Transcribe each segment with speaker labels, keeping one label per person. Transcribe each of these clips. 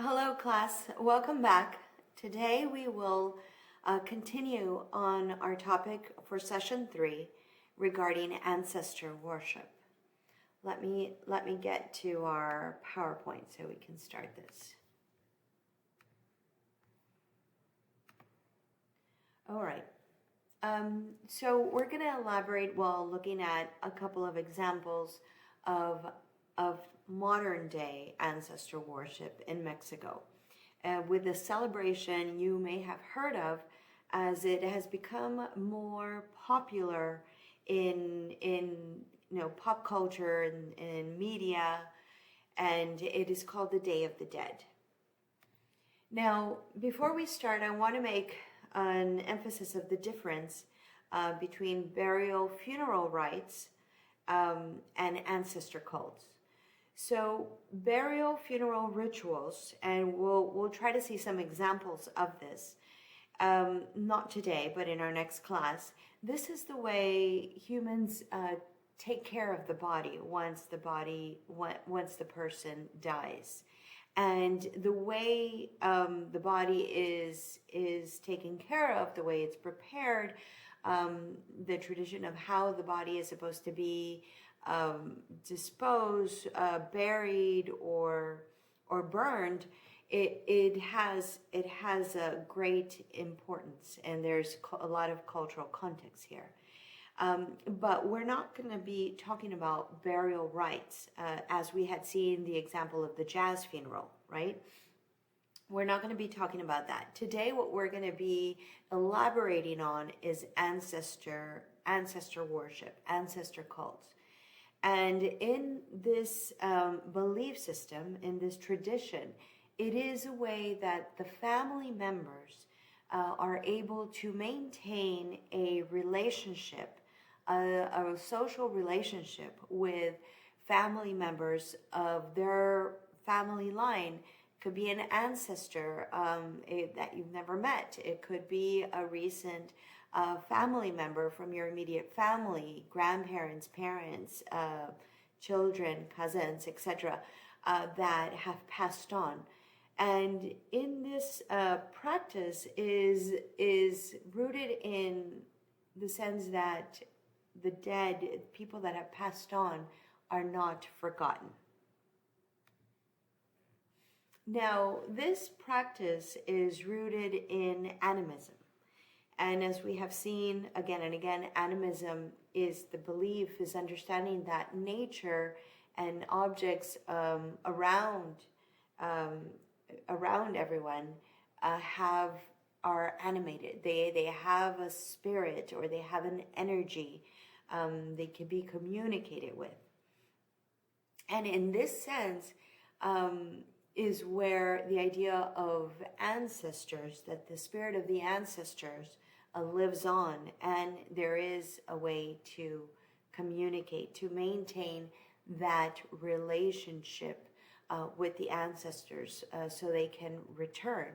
Speaker 1: Hello, class. Welcome back. Today we will continue on our topic for session 3 regarding ancestor worship. Let me get to our PowerPoint so we can start this. All right. So we're going to elaborate while looking at a couple of examples of modern day ancestor worship in Mexico. With a celebration you may have heard of, as it has become more popular in pop culture and in media, and it is called the Day of the Dead. Now, before we start, I want to make an emphasis of the difference between burial funeral rites and ancestor cults. So burial funeral rituals, and we'll try to see some examples of this, not today, but in our next class. This is the way humans take care of the body once the person dies. And the way the body is taken care of, the way it's prepared, the tradition of how the body is supposed to be disposed, buried, or burned, it has a great importance, and there's a lot of cultural context here. But we're not going to be talking about burial rites as we had seen the example of the jazz funeral, right? We're not going to be talking about that. Today, what we're going to be elaborating on is ancestor worship, ancestor cults. And in this belief system, in this tradition, it is a way that the family members are able to maintain a relationship, a social relationship with family members of their family line. Could be an ancestor that you've never met. It could be a recent family member from your immediate family, grandparents, parents, children, cousins, etc., that have passed on. And in this practice is rooted in the sense that the dead, people that have passed on, are not forgotten. Now, this practice is rooted in animism. And as we have seen again and again, animism is the belief, is understanding that nature and objects around everyone are animated. They have a spirit, or they have an energy. They can be communicated with. And in this sense, is where the idea of ancestors, that the spirit of the ancestors lives on, and there is a way to communicate, to maintain that relationship with the ancestors so they can return.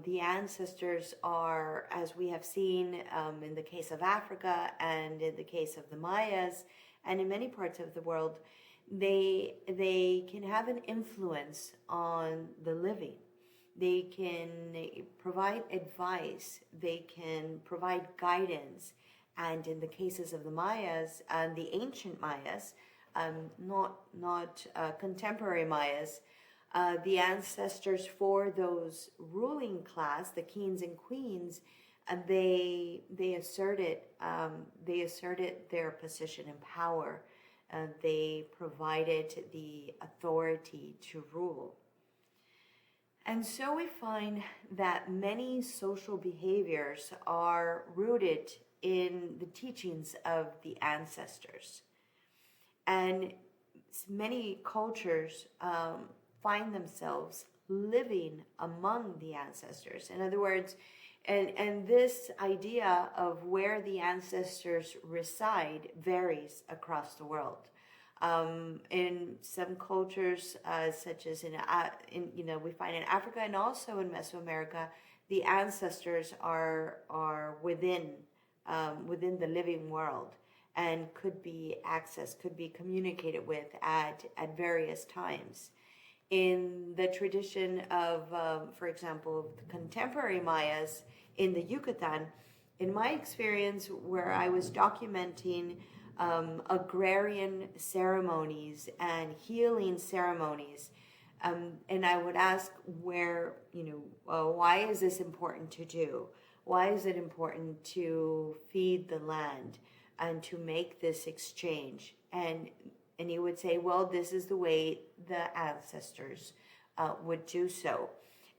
Speaker 1: The ancestors are, as we have seen in the case of Africa and in the case of the Mayas and in many parts of the world, they can have an influence on the living. They can provide advice. They can provide guidance. And in the cases of the Mayas and the ancient Mayas, not contemporary Mayas, the ancestors for those ruling class, the kings and queens, they asserted their position and power. They provided the authority to rule. And so we find that many social behaviors are rooted in the teachings of the ancestors. And many cultures find themselves living among the ancestors. In other words, and this idea of where the ancestors reside varies across the world. In some cultures, such as we find in Africa and also in Mesoamerica, the ancestors are within the living world, and could be accessed, could be communicated with at various times. In the tradition of, for example, the contemporary Mayas in the Yucatan, in my experience, where I was documenting agrarian ceremonies and healing ceremonies, and I would ask where, why is this important to do? Why is it important to feed the land and to make this exchange? And he would say, well, this is the way the ancestors would do so.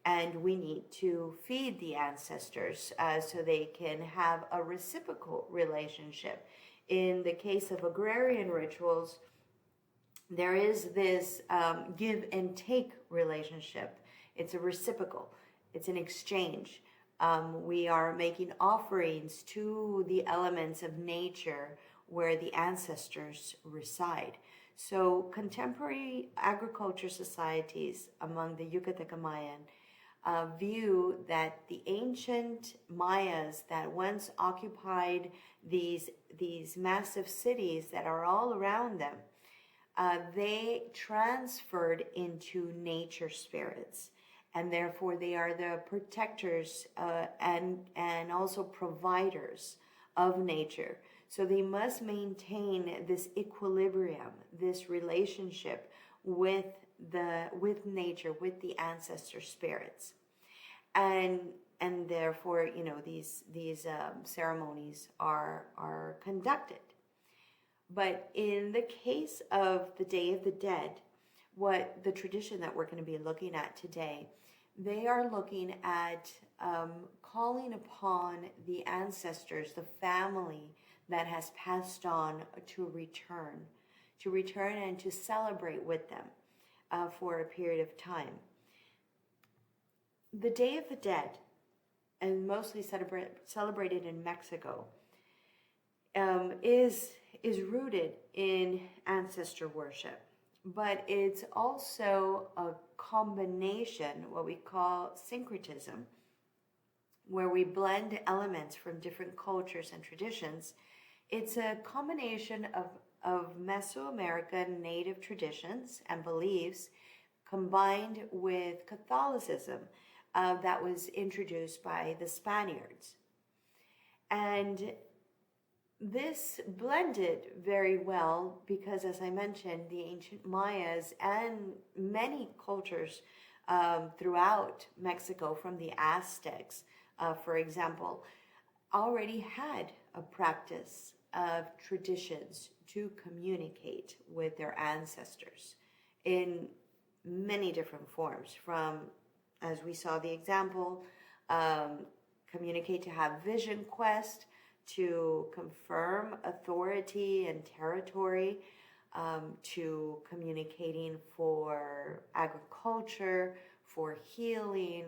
Speaker 1: And we need to feed the ancestors so they can have a reciprocal relationship. In the case of agrarian rituals, there is this give and take relationship. It's a reciprocal, it's an exchange. We are making offerings to the elements of nature where the ancestors reside. So contemporary agriculture societies among the Yucateca Mayan view that the ancient Mayas that once occupied these massive cities that are all around them, they transferred into nature spirits, and therefore they are the protectors and also providers of nature. So they must maintain this equilibrium, this relationship with nature, with the ancestor spirits, and therefore these ceremonies are conducted. But in the case of the Day of the Dead, what the tradition that we're going to be looking at today, they are looking at calling upon the ancestors, the family that has passed on, to return and to celebrate with them for a period of time. The Day of the Dead, and mostly celebrated in Mexico, is rooted in ancestor worship, but it's also a combination, what we call syncretism, where we blend elements from different cultures and traditions. It's a combination of Mesoamerican native traditions and beliefs combined with Catholicism that was introduced by the Spaniards. And this blended very well because, as I mentioned, the ancient Mayas and many cultures throughout Mexico, from the Aztecs, for example, already had a practice of traditions to communicate with their ancestors in many different forms, from, as we saw the example, communicate to have vision quest, to confirm authority and territory, to communicating for agriculture, for healing,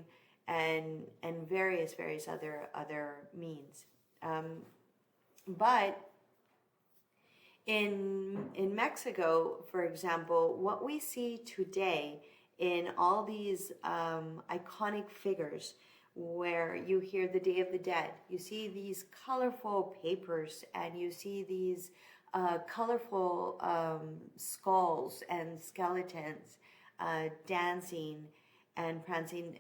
Speaker 1: and various other means. But in Mexico, for example, what we see today in all these iconic figures, where you hear the Day of the Dead, you see these colorful papers, and you see these colorful skulls and skeletons dancing and prancing.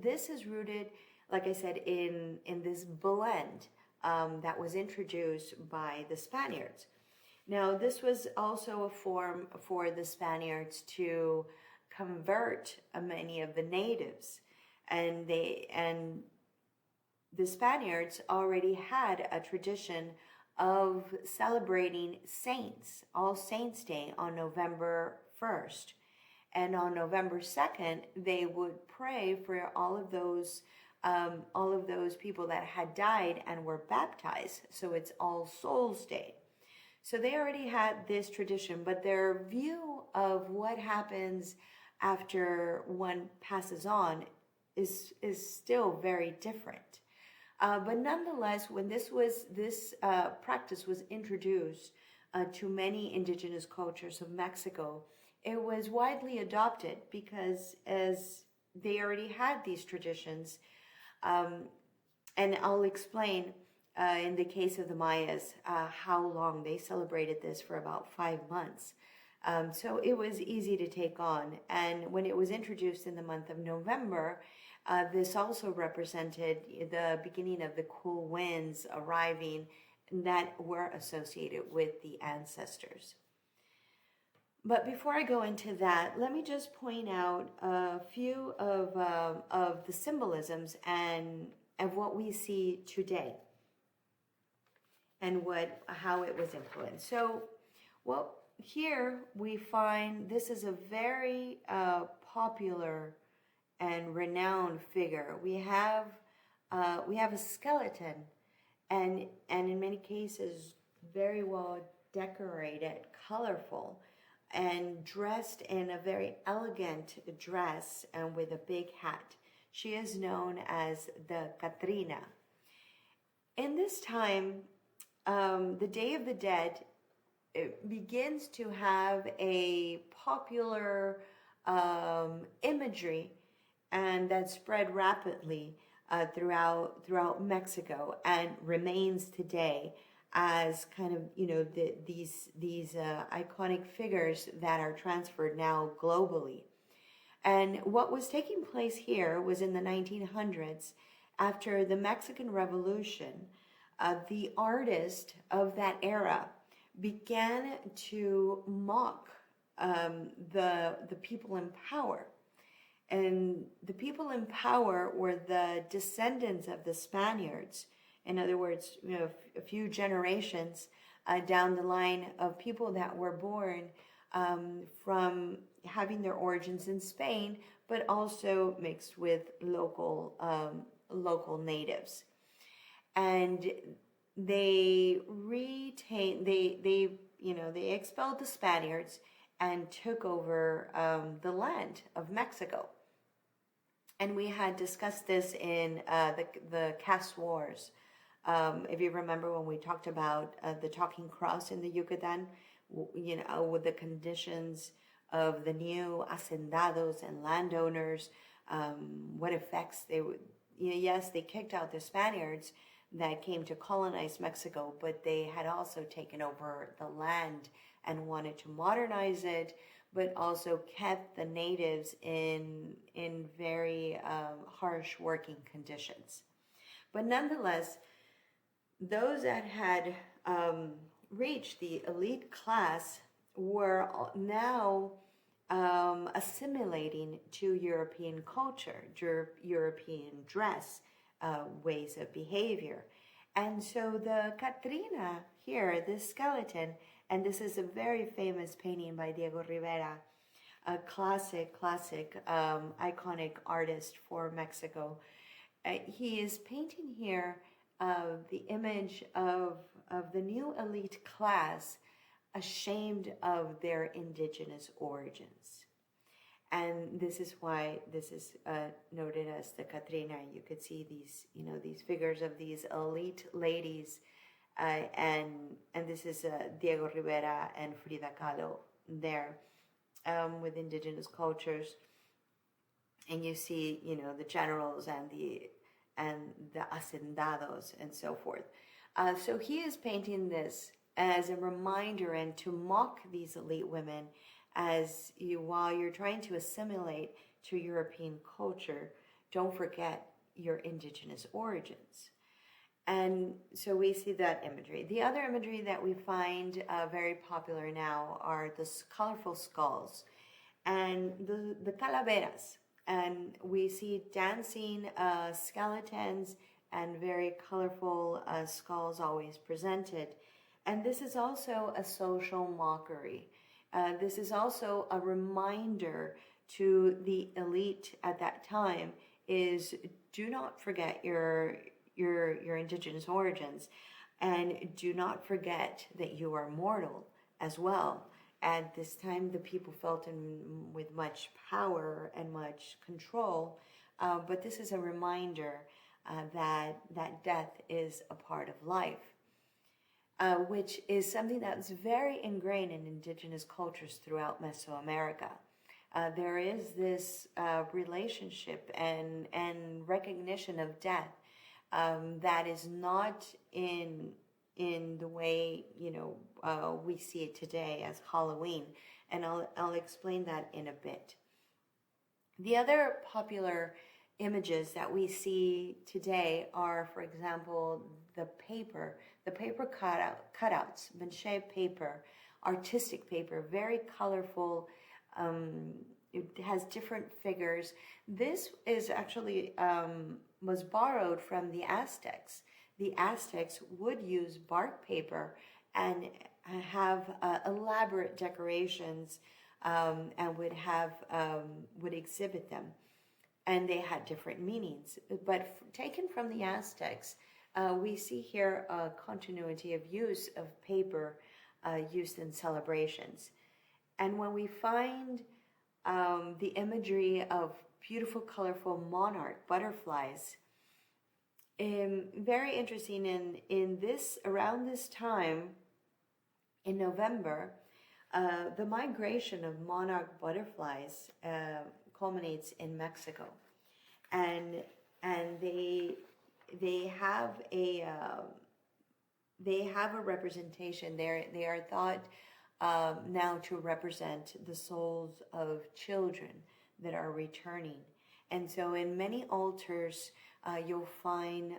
Speaker 1: This is rooted, like I said, in this blend that was introduced by the Spaniards. Now, this was also a form for the Spaniards to convert many of the natives. And the Spaniards already had a tradition of celebrating saints, All Saints Day, on November 1st. And on November 2nd, they would pray for all of those people that had died and were baptized. So it's All Souls Day. So they already had this tradition, but their view of what happens after one passes on is still very different. But nonetheless, when this practice was introduced to many indigenous cultures of Mexico, it was widely adopted because as they already had these traditions. And I'll explain in the case of the Mayas how long they celebrated this, for about 5 months. So it was easy to take on. And when it was introduced in the month of November, this also represented the beginning of the cool winds arriving that were associated with the ancestors. But before I go into that, let me just point out a few of the symbolisms and of what we see today and how it was influenced. So, well, here we find this is a very popular and renowned figure. We have a skeleton, and in many cases very well decorated, colorful, and dressed in a very elegant dress and with a big hat. She is known as the Catrina. In this time, the Day of the Dead begins to have a popular imagery, and that spread rapidly throughout Mexico and remains today as kind of these iconic figures that are transferred now globally. And what was taking place here was in the 1900s, after the Mexican Revolution, the artists of that era began to mock the people in power. And the people in power were the descendants of the Spaniards. In other words, a few generations down the line of people that were born from having their origins in Spain, but also mixed with local natives. And they expelled the Spaniards and took over the land of Mexico. And we had discussed this in the Caste Wars. If you remember when we talked about the talking cross in the Yucatan, with the conditions of the new hacendados and landowners, what effects they would, yes, they kicked out the Spaniards that came to colonize Mexico, but they had also taken over the land and wanted to modernize it, but also kept the natives in very harsh working conditions. But nonetheless, those that had reached the elite class were now assimilating to European culture, European dress, ways of behavior. And so the Catrina here, this skeleton, and this is a very famous painting by Diego Rivera, a classic, iconic artist for Mexico. He is painting here the image of the new elite class ashamed of their indigenous origins. And this is why this is noted as the Catrina. You could see these figures of these elite ladies, and this is Diego Rivera and Frida Kahlo there with indigenous cultures. And you see, the generals and the hacendados and so forth. So he is painting this as a reminder and to mock these elite women while you're trying to assimilate to European culture, don't forget your indigenous origins. And so we see that imagery. The other imagery that we find very popular now are the colorful skulls and the calaveras. And we see dancing skeletons and very colorful skulls always presented. And this is also a social mockery. This is also a reminder to the elite at that time is do not forget your indigenous origins, and do not forget that you are mortal as well. At this time, the people felt with much power and much control, but this is a reminder that death is a part of life. Which is something that's very ingrained in indigenous cultures throughout Mesoamerica. There is this relationship and recognition of death that is not in the way we see it today as Halloween. And I'll explain that in a bit. The other popular images that we see today are, for example, the paper cutouts, mache paper, artistic paper, very colorful. It has different figures. This is actually was borrowed from the Aztecs. The Aztecs would use bark paper and have elaborate decorations, and would exhibit them, and they had different meanings. But taken from the Aztecs, we see here a continuity of use of paper used in celebrations. And when we find the imagery of beautiful, colorful monarch butterflies, very interesting. In this, around this time, in November, the migration of monarch butterflies culminates in Mexico, and they have a representation there. They are thought now to represent the souls of children that are returning. And so in many altars, you'll find,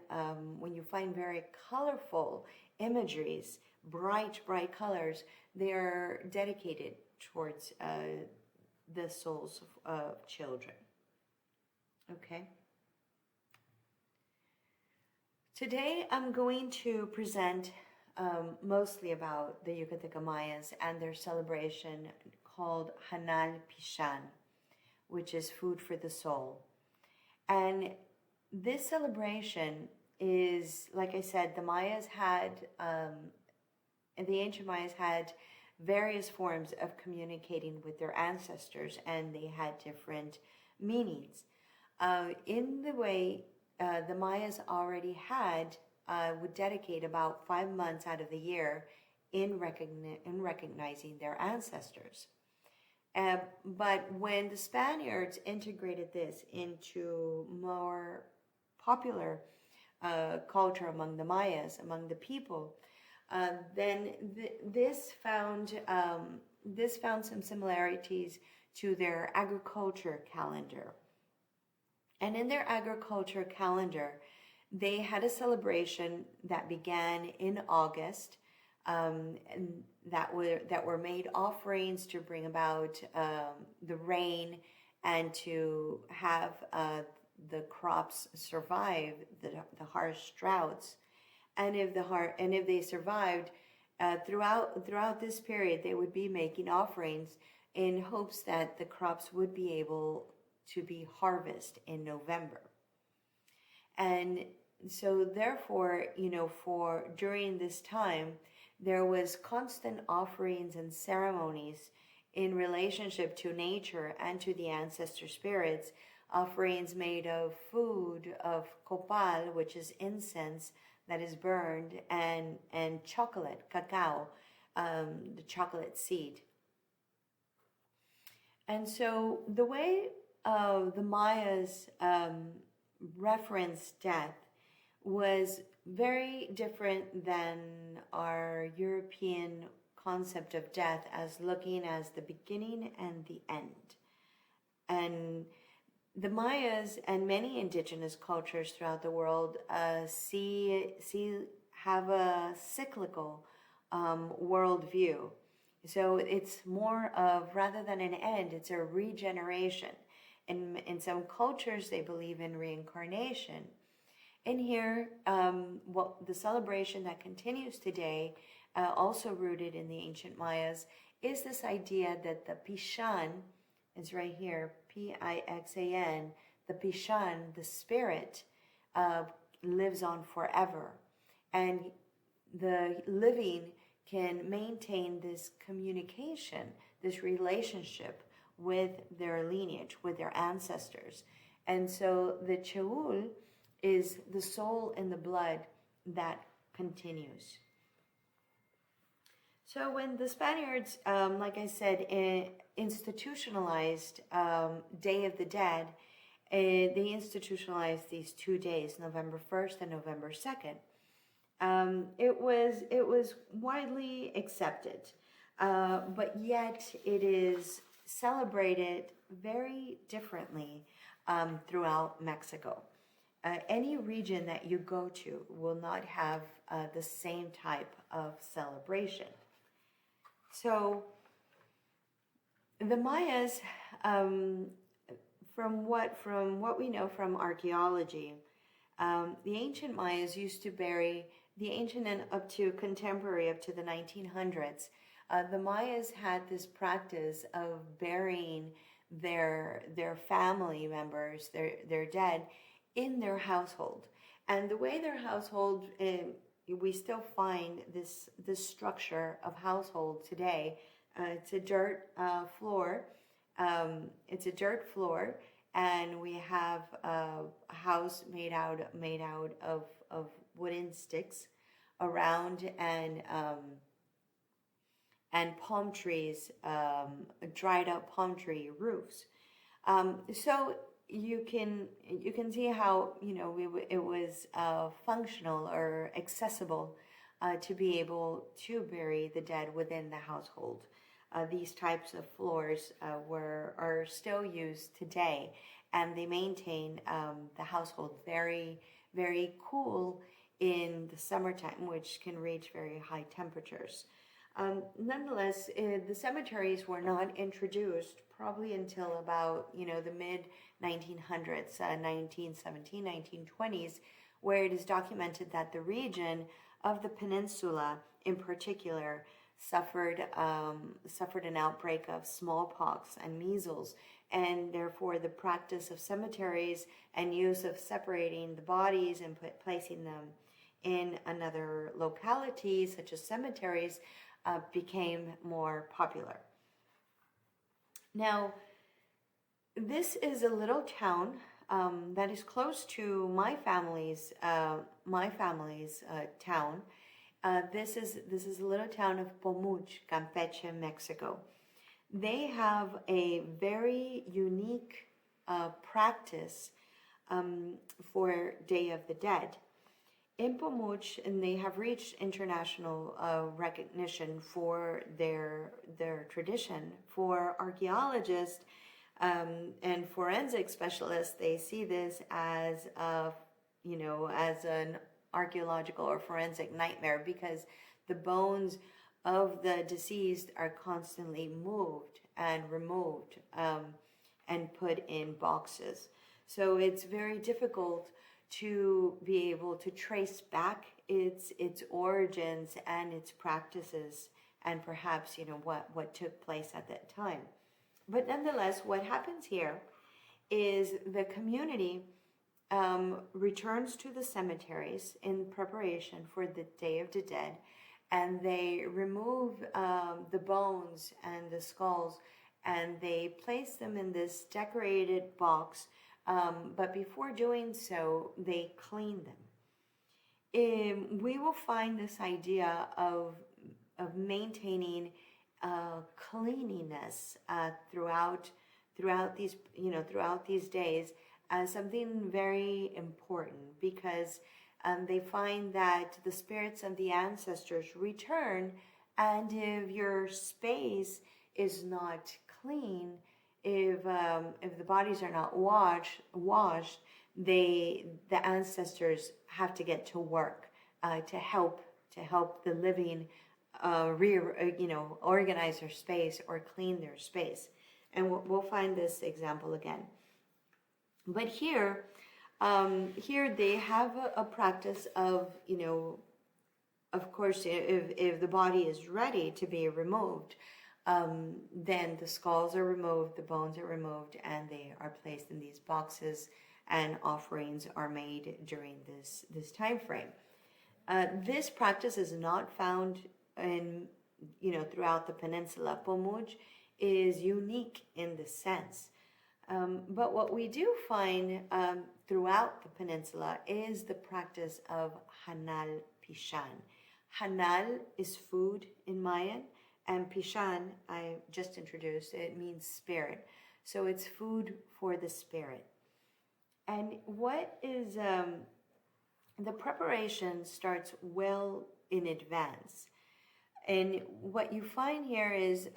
Speaker 1: when you find very colorful imageries, bright colors, they are dedicated towards the souls of children. Okay. Today I'm going to present mostly about the Yucateca Mayas and their celebration called Hanal Pishan, which is food for the soul. And this celebration is, like I said, the Mayas had, the ancient Mayas had various forms of communicating with their ancestors, and they had different meanings. In the way the Mayas already had, would dedicate about 5 months out of the year in recognizing their ancestors. But when the Spaniards integrated this into more popular culture among the Mayas, among the people, then this found some similarities to their agriculture calendar. And in their agriculture calendar, they had a celebration that began in August, and that were made offerings to bring about the rain and to have the crops survive the harsh droughts. And if they survived throughout this period, they would be making offerings in hopes that the crops would be able to be harvested in November. And so therefore, for during this time, there was constant offerings and ceremonies in relationship to nature and to the ancestor spirits, offerings made of food, of copal, which is incense that is burned, and chocolate, cacao, the chocolate seed. And so the way the Mayas reference death was very different than our European concept of death, as looking as the beginning and the end. And the Mayas and many indigenous cultures throughout the world have a cyclical worldview. So it's more of, rather than an end, it's a regeneration. In some cultures, they believe in reincarnation. In here, the celebration that continues today, also rooted in the ancient Mayas, is this idea that the Pishan, is right here, Pixan, the Pishan, the spirit, lives on forever. And the living can maintain this communication, this relationship with their lineage, with their ancestors. And so the Cheul is the soul in the blood that continues. So when the Spaniards, like I said, institutionalized Day of the Dead, they institutionalized these 2 days, November 1st and November 2nd. It was widely accepted. but yet it is celebrated very differently throughout Mexico. Any region that you go to will not have the same type of celebration. So the Mayas, from what we know from archaeology, the ancient Mayas used to bury the ancient and up to contemporary, up to the 1900s. The Mayas had this practice of burying their family members, their dead, in their household. And the way their household, we still find this structure of household today. It's a dirt floor. It's a dirt floor, and we have a house made out of wooden sticks around, and palm trees, dried up palm tree roofs. So you can see how it was functional or accessible to be able to bury the dead within the household. These types of floors are still used today, and they maintain the household very, very cool in the summertime, which can reach very high temperatures. Nonetheless, the cemeteries were not introduced probably until about the mid 1900s, 1917, 1920s, where it is documented that the region of the peninsula, in particular, suffered an outbreak of smallpox and measles, and therefore the practice of cemeteries and use of separating the bodies and placing them in another locality, such as cemeteries, became more popular. Now, this is a little town that is close to my family's town. This is a little town of Pomuch, Campeche, Mexico. They have a very unique practice for Day of the Dead. In Pomuch, and they have reached international recognition for their tradition. For archaeologists and forensic specialists, they see this as as an archaeological or forensic nightmare, because the bones of the deceased are constantly moved and removed and put in boxes. So it's very difficult to be able to trace back its origins and its practices, and perhaps what took place at that time. But nonetheless, what happens here is the community returns to the cemeteries in preparation for the Day of the Dead, and they remove the bones and the skulls, and they place them in this decorated box. But before doing so, they clean them. We will find this idea of maintaining cleanliness throughout these days as something very important, because they find that the spirits of the ancestors return, and if your space is not clean, if the bodies are not washed, the ancestors have to get to work to help the living organize their space or clean their space. And we'll find this example again. But here they have a practice of of course, if the body is ready to be removed, then the skulls are removed, the bones are removed, and they are placed in these boxes, and offerings are made during this time frame. This practice is not found in throughout the peninsula. Pomuch is unique in this sense. But what we do find throughout the peninsula is the practice of Hanal Pishan. Hanal is food in Mayan, and Pishan, I just introduced, it means spirit. So it's food for the spirit. And what is, the preparation starts well in advance. And what you find here is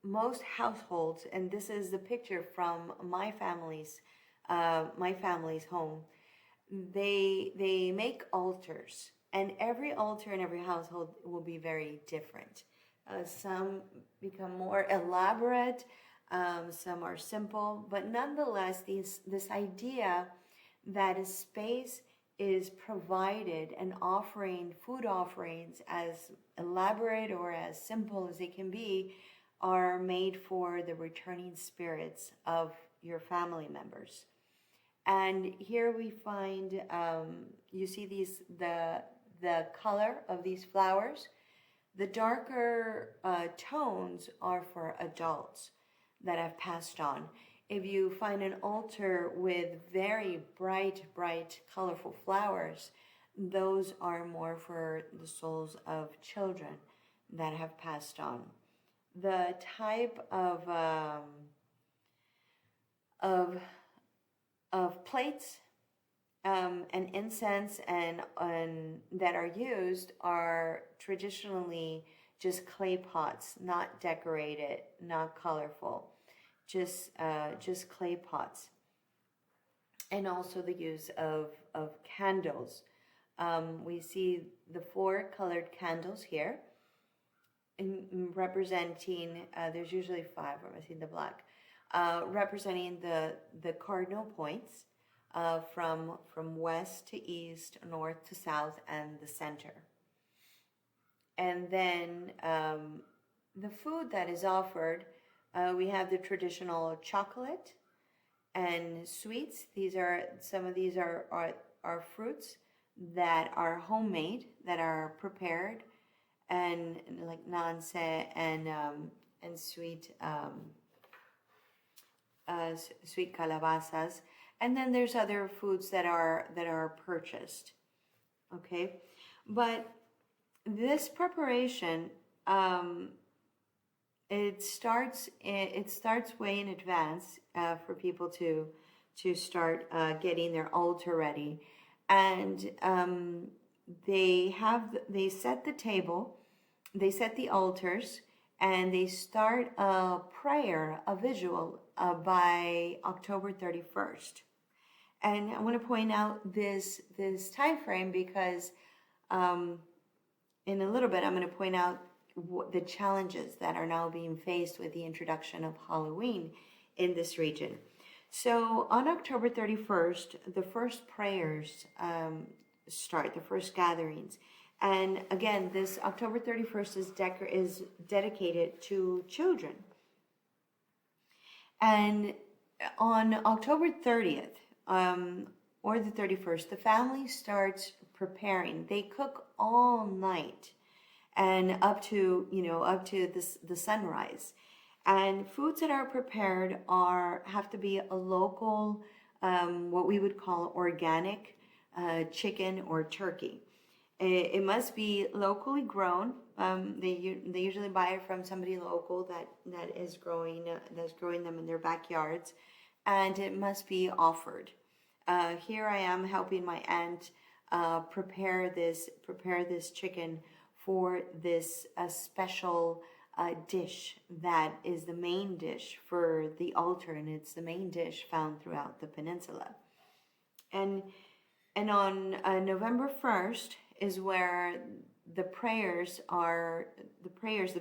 Speaker 1: most households, and this is the picture from my family's home. They make altars, and every altar in every household will be very different. Some become more elaborate, some are simple, but nonetheless, this idea that a space is provided and offering food offerings as elaborate or as simple as they can be are made for the returning spirits of your family members. And here we find, you see the color of these flowers. The darker tones are for adults that have passed on. If you find an altar with very bright, colorful flowers, those are more for the souls of children that have passed on. The type of plates and incense and that are used are traditionally just clay pots, not decorated, not colorful, just clay pots. And also the use of candles. We see the 4 colored candles here, representing, there's usually 5, I'm seeing the black, representing the cardinal points from west to east, north to south, and the center. And then the food that is offered, we have the traditional chocolate and sweets. Some of these are fruits that are homemade, that are prepared, and like nance and sweet sweet calabazas. And then there's other foods that are purchased. Okay, but this preparation, it starts way in advance for people to start getting their altar ready, and they set the table, they set the altars, and they start a prayer, a visual by October 31st. And I want to point out this time frame because in a little bit I'm going to point out the challenges that are now being faced with the introduction of Halloween in this region. So on October 31st, the first prayers start, the first gatherings. And again, this October 31st is dedicated to children. And on October 30th, or the 31st, the family starts preparing. They cook all night and up to the sunrise. And foods that are prepared have to be a local, what we would call organic chicken or turkey. It must be locally grown. They usually buy it from somebody local that is growing them in their backyards, and it must be offered. Here I am helping my aunt prepare this chicken for this special dish that is the main dish for the altar, and it's the main dish found throughout the peninsula. And on November 1st is where the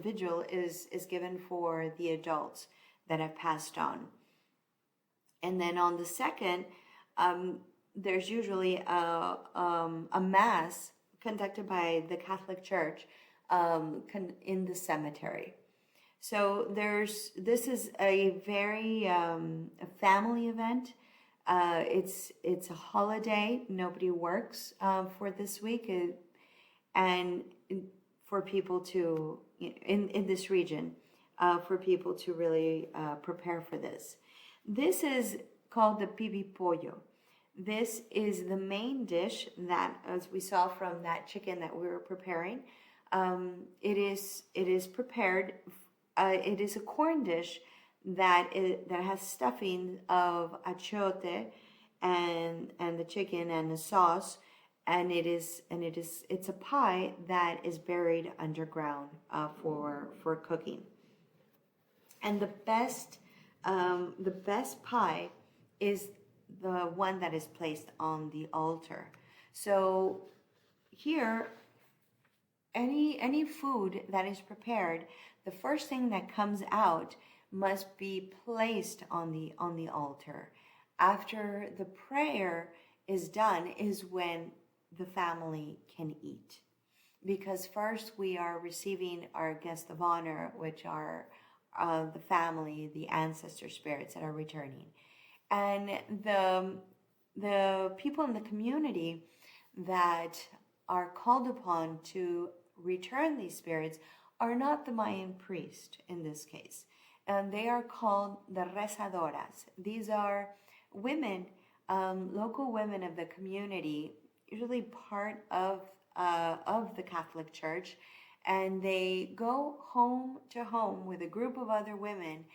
Speaker 1: vigil is given for the adults that have passed on. And then on the 2nd, there's usually a mass conducted by the Catholic Church in the cemetery. So this is a very a family event. It's a holiday. Nobody works for this week, and for people to in this region, for people to really prepare for this. This is called the pibi pollo. This is the main dish that, as we saw from that chicken that we were preparing, it is prepared. It is a corn dish that has stuffing of achiote and the chicken and the sauce, and it's a pie that is buried underground for cooking. And the best pie is the one that is placed on the altar. So here, any food that is prepared, the first thing that comes out must be placed on the altar. After the prayer is done is when the family can eat. Because first we are receiving our guests of honor, which are the family, the ancestor spirits that are returning. And the people in the community that are called upon to return these spirits are not the Mayan priest in this case. And they are called the rezadoras. These are women, local women of the community, usually part of the Catholic Church, and they go home to home with a group of other women,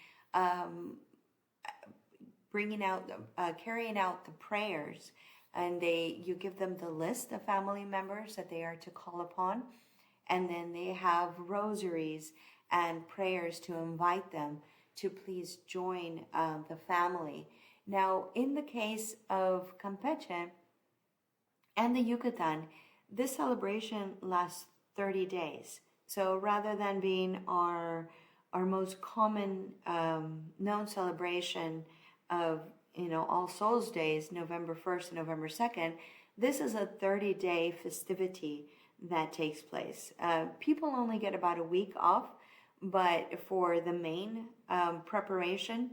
Speaker 1: carrying out the prayers, and you give them the list of family members that they are to call upon, and then they have rosaries and prayers to invite them to please join the family. Now, in the case of Campeche and the Yucatan, this celebration lasts 30 days. So rather than being our most common known celebration of All Souls Days, November 1st and November 2nd, this is a 30-day festivity that takes place. People only get about a week off, but for the main preparation,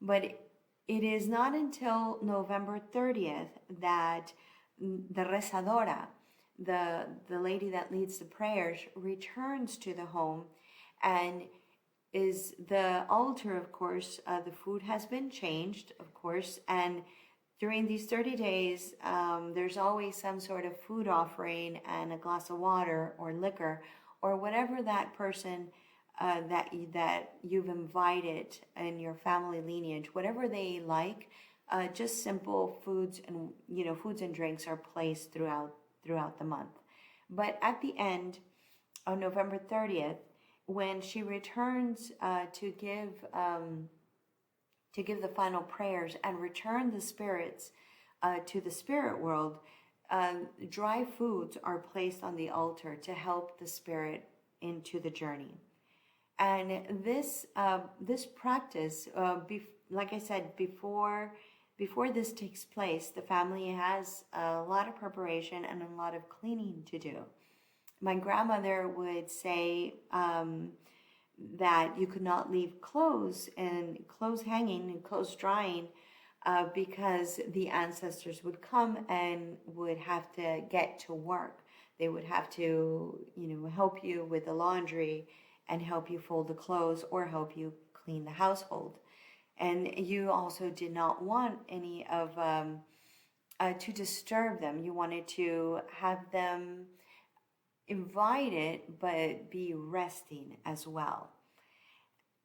Speaker 1: but it is not until November 30th that the rezadora, the lady that leads the prayers, returns to the home, and is the altar, of course, the food has been changed, of course, and during these 30 days, there's always some sort of food offering and a glass of water or liquor or whatever that person that you've invited in your family lineage, whatever they like, just simple foods and drinks are placed throughout the month. But at the end, on November 30th, when she returns to give the final prayers and return the spirits to the spirit world, dry foods are placed on the altar to help the spirit into the journey. And this practice, like I said, before this takes place, the family has a lot of preparation and a lot of cleaning to do. My grandmother would say that you could not leave clothes hanging and clothes drying because the ancestors would come and would have to get to work. They would have to, help you with the laundry and help you fold the clothes or help you clean the household. And you also did not want any of to disturb them. You wanted to have them invited but be resting as well.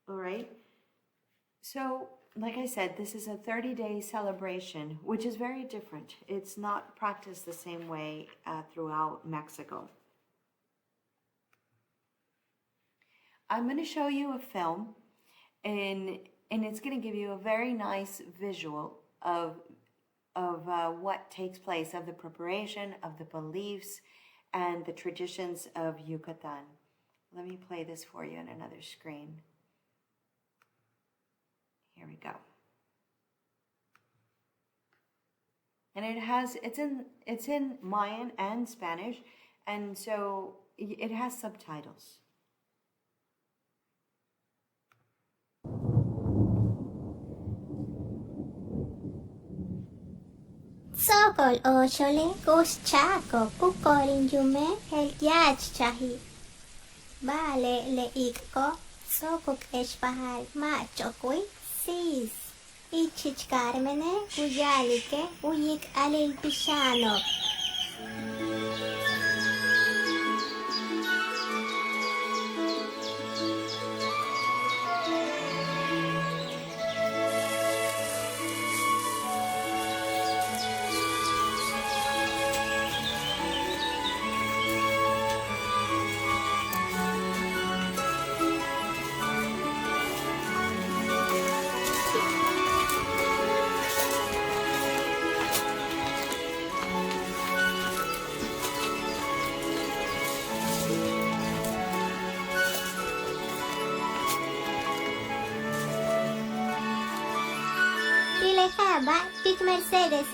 Speaker 1: All right. So, like I said, this is a 30-day celebration, which is very different. It's not practiced the same way throughout Mexico. I'm going to show you a film, and it's going to give you a very nice visual of what takes place, of the preparation, of the beliefs, and the traditions of Yucatan. Let me play this for you on another screen. Here we go. And it's in Mayan and Spanish, and so it has subtitles.
Speaker 2: Sokol ochole ghost chako kukolin jume el yach chahi. Bale le ikko sokok eshpahal machokui sis. Ichich carmene uyalike uyik alil pishano. ba, pit Mercedes,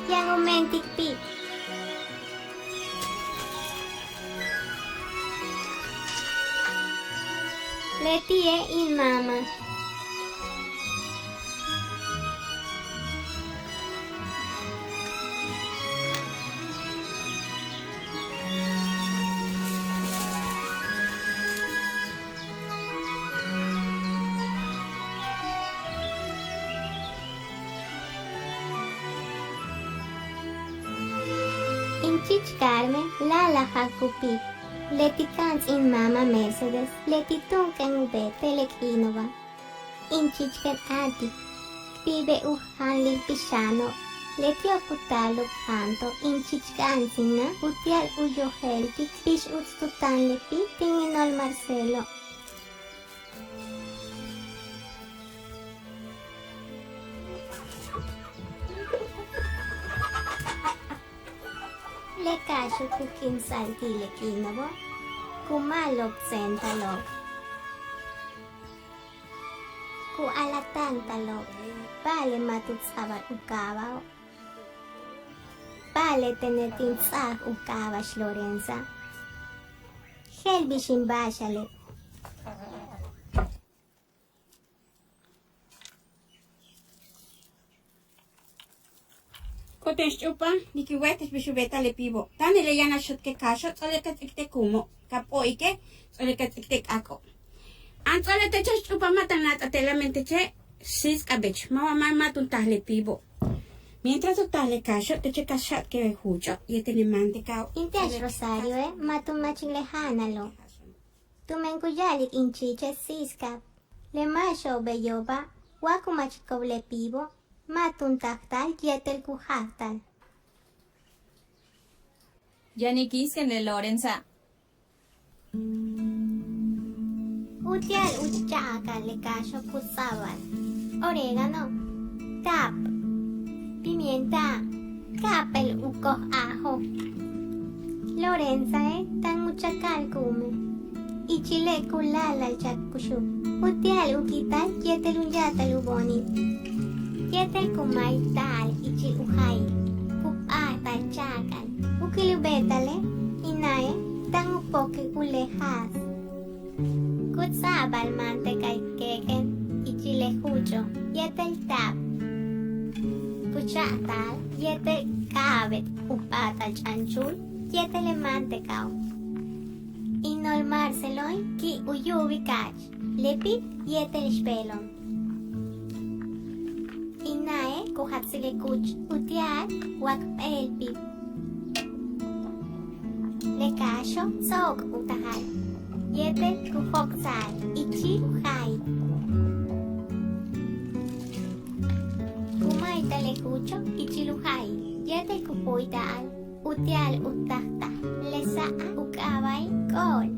Speaker 2: yang umentik pit. Letie in mama. Inchichkarme lala hakupit. Letikans in mama Mercedes, letitungken ube telekinova. Inchichken ati, pibe uhanli pisano, letiokutalo kanto, inchichkansina, utial uyohelti, pish utstutanlipi, tinginol Marcelo. Le casio kukin salti le kinabo, kumalok sentalo, ku alatan talo, pale matut sabat ukawao, pale tenetin sah ukawas Lorenza, helbishin bashale.
Speaker 3: Kotesh chupa, nikiwetes bishubeta le pivo. Tane le yana shot ke kasho, tsolekat ikte kumo. Kapo ike, tsolekat ikte ako. An tsolete che chupa matanat atelamente che sis kabech. Mawa matun tahle pivo. Mientras tu tahle kasho, te che kashat ke hucho, y te le mante kao.
Speaker 2: Intes Rosario, matun machin lehanalo. Tumenkuyalik inchiche siskap. Le masho beyoba, wakumachikob le pivo. Matun taktal yetel kuhaktal.
Speaker 4: Yanikisken le Lorenza.
Speaker 2: Utial uchaka le casho pusaban. Orégano, tap, pimienta, capel uko ajo. Lorenza tan uchakal kume. Y chile kulala chakushu. Utial ukital yetel unyatal uboni. Yetel kumay tal ichi uhay, kupa tal chakan, ukilubetale, inae, tang upoke ulehas. Kutsabal mantecay keken, ichi lehucho, yetel tap. Kuchatal, yetel kabet, kupa tal chanchul, yetel mantecao. Inol marceloy, ki uyubi kach, lepit yetel spelon. Inae kuhatsile kuch utiat wak elpi. Le kasho sok utahal. Yetel kuhoksal ichi uhay. Kumaita le kucho ichi luhay. Yetel kupuital utial utahta. Le saa ukabay kol.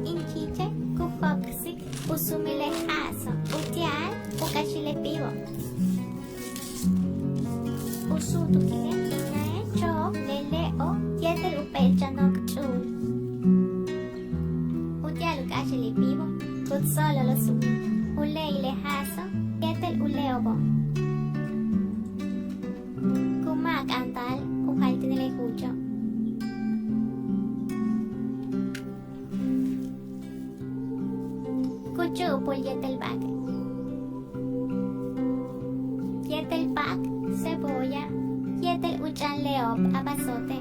Speaker 2: Inchiche kufoksik usumile haso utial ukachile pivo. Usutu kile inae chok leleo yetel upelchanok chul. Utial ukachile pivo kutsolo lo su. Uleile haso yetel uleobo. Kumak antal uhaltinile hucho. Kuchupul yetel bak. Yetel pak, cebolla, yetel uchan leop abasote.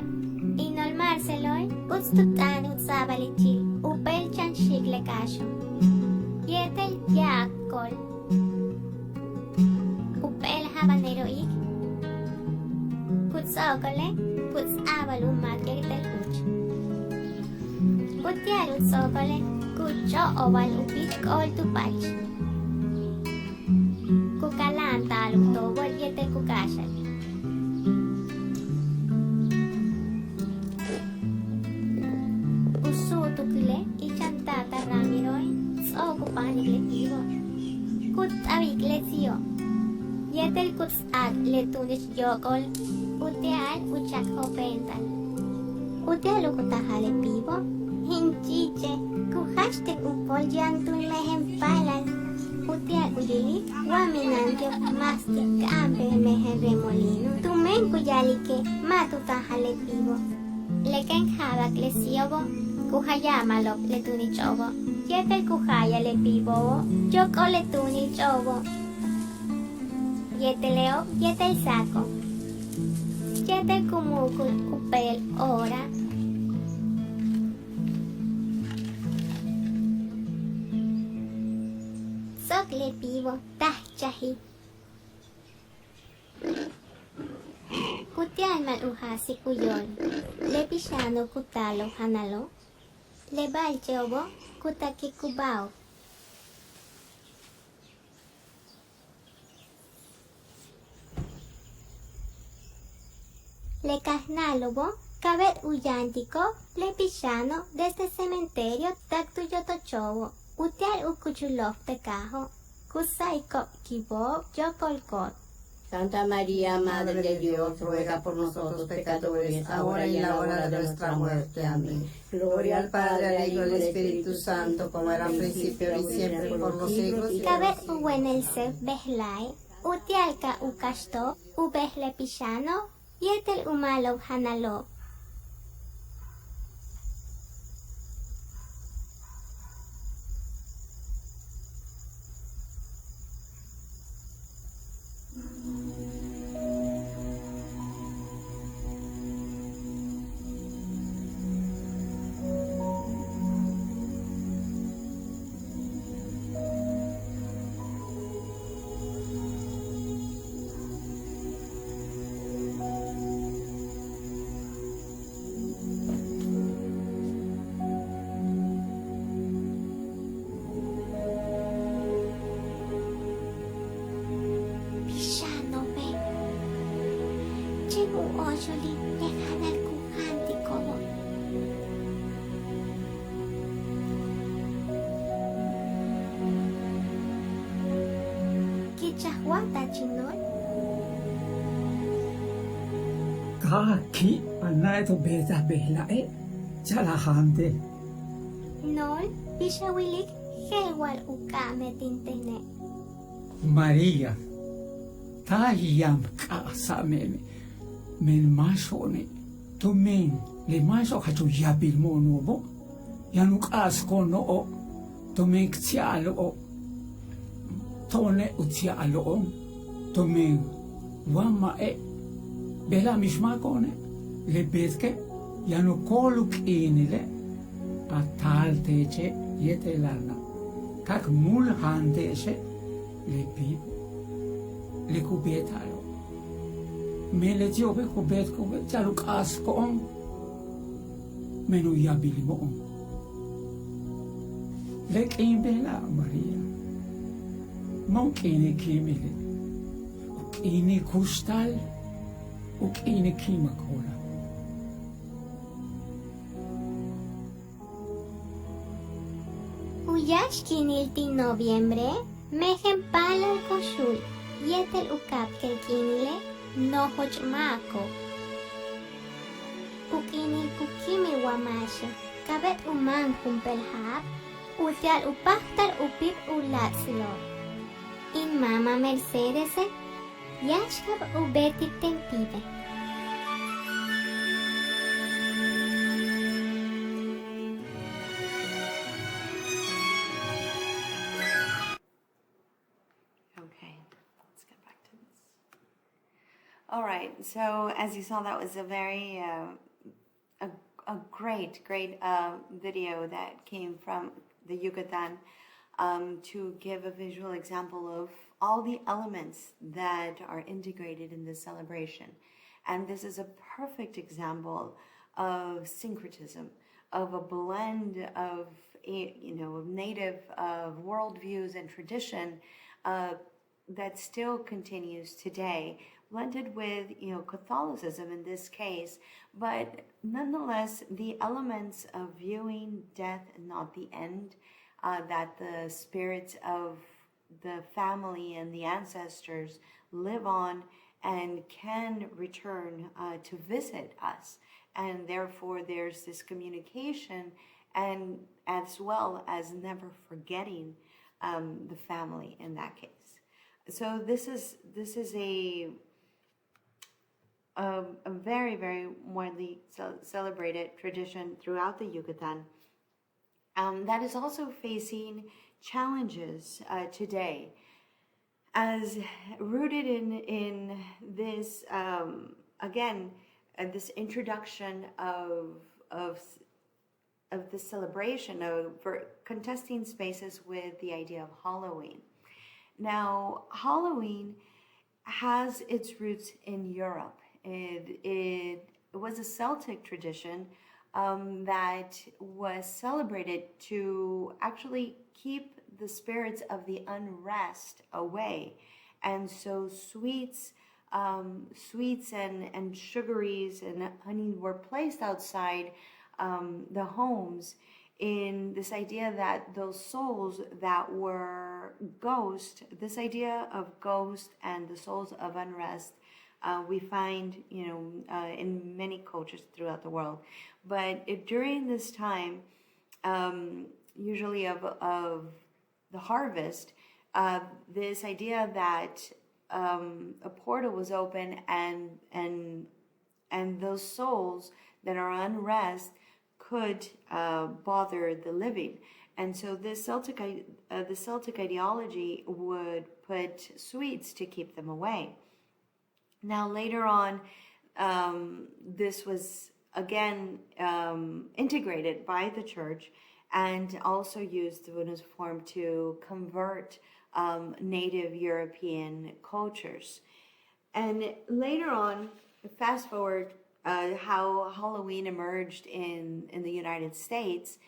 Speaker 2: Inol marceloy, utstutan utsabalichil, upel chan shikle kasho. Yetel yakol. Upel habanero ik. Kutsokole, kutsabal umat yetel kuch. Utial utsokole. Kucho oval upit kol tupach. Kukalan taluk tobol yetel kukashal. Usu tukile ichantata ramiroy ocupan iglesivo. Kut aviglesio. Yetel kuts ag letunish yokol. Uteal uchak hopental. Uteal ukutahale pivo. Hinchiche. Kuhashtek upol yantun mehem palal. Uteal ulilik. Waminantio mastik kampe mehem remolino. Tumen kuyalike matutahale pivo. Leken habak lesiobo. Kuhayamalop letunichobo. Yetel kuhaya le pivo. Yoko letunichobo. Yeteleo, yetel saco. Yetel kumukul upel ora. Sok le pivo, tahchahi. Kutian mal uhasi kuyon. Le pisano kutalo hanalo. Le balcheobo kutaki kubao. Le casnálobo, cabet uyántico, le pisano desde cementerio tactuyotochobo, utial ucuchulov pecajo, cusaiko kibo yocolcot.
Speaker 5: Santa María, Madre de Dios, ruega por nosotros pecadores, ahora y en la hora de nuestra muerte. Amén. Gloria al Padre, al Hijo y al Espíritu Santo, como era al principio y siempre, por los siglos.
Speaker 2: Cabet uwenelse behlai, utialca ucasto, ubehle pisano, yetel umalo hanalo. Ojoli lehanal kuhantikobo. Kichahwata chinol.
Speaker 6: Kaki anay to beta behla chalahante.
Speaker 2: Nol bishawilik hewal ukame tintene.
Speaker 6: Maria tahiyam kasa meme men mashone to men le masho hachu yabil monobo yanuk askono o to men ksialo o tone utsialo o to men wama bela mishma kone le betke yanukoluk inile atal teche yetelana kak mul hanteche le pip le kubetalo me le tio pe kubet jaluk askon menu yabilimo le kimbela Maria non kine kimile kine kustal kine kimakola
Speaker 2: Uyashkinilti noviembre, mejen palo el koshul, yetel ukap kelkinile, nohoch mako. Ukinil kukimi wamashe, kabet uman kumpelhab, utial upahtar upip ulatsilo. In mama Mercedes, yashkab ubetik tempibe.
Speaker 1: Okay, let's get back to this. All right, so as you saw, that was a very, a great video that came from the Yucatan to give a visual example of all the elements that are integrated in this celebration. And this is a perfect example of syncretism, of a blend of, of native worldviews and tradition that still continues today, blended with, Catholicism in this case, but nonetheless, the elements of viewing death and not the end that the spirits of the family and the ancestors live on and can return to visit us. And therefore, there's this communication, and as well as never forgetting the family in that case. So this is a very, very widely celebrated tradition throughout the Yucatan that is also facing challenges today, as rooted in this again this introduction of the celebration of contesting spaces with the idea of Halloween. Now, Halloween has its roots in Europe. It was a Celtic tradition that was celebrated to actually keep the spirits of the unrest away. And so sweets and sugaries and honey were placed outside the homes, in this idea that those souls that were ghosts, this idea of ghost and the souls of unrest, we find, in many cultures throughout the world. But during this time, usually of the harvest, this idea that a portal was open and those souls that are unrest could bother the living. And so this the Celtic ideology would put sweets to keep them away. Now later on, this was again integrated by the church and also used in this form to convert native European cultures. And later on, fast forward, how Halloween emerged in the United States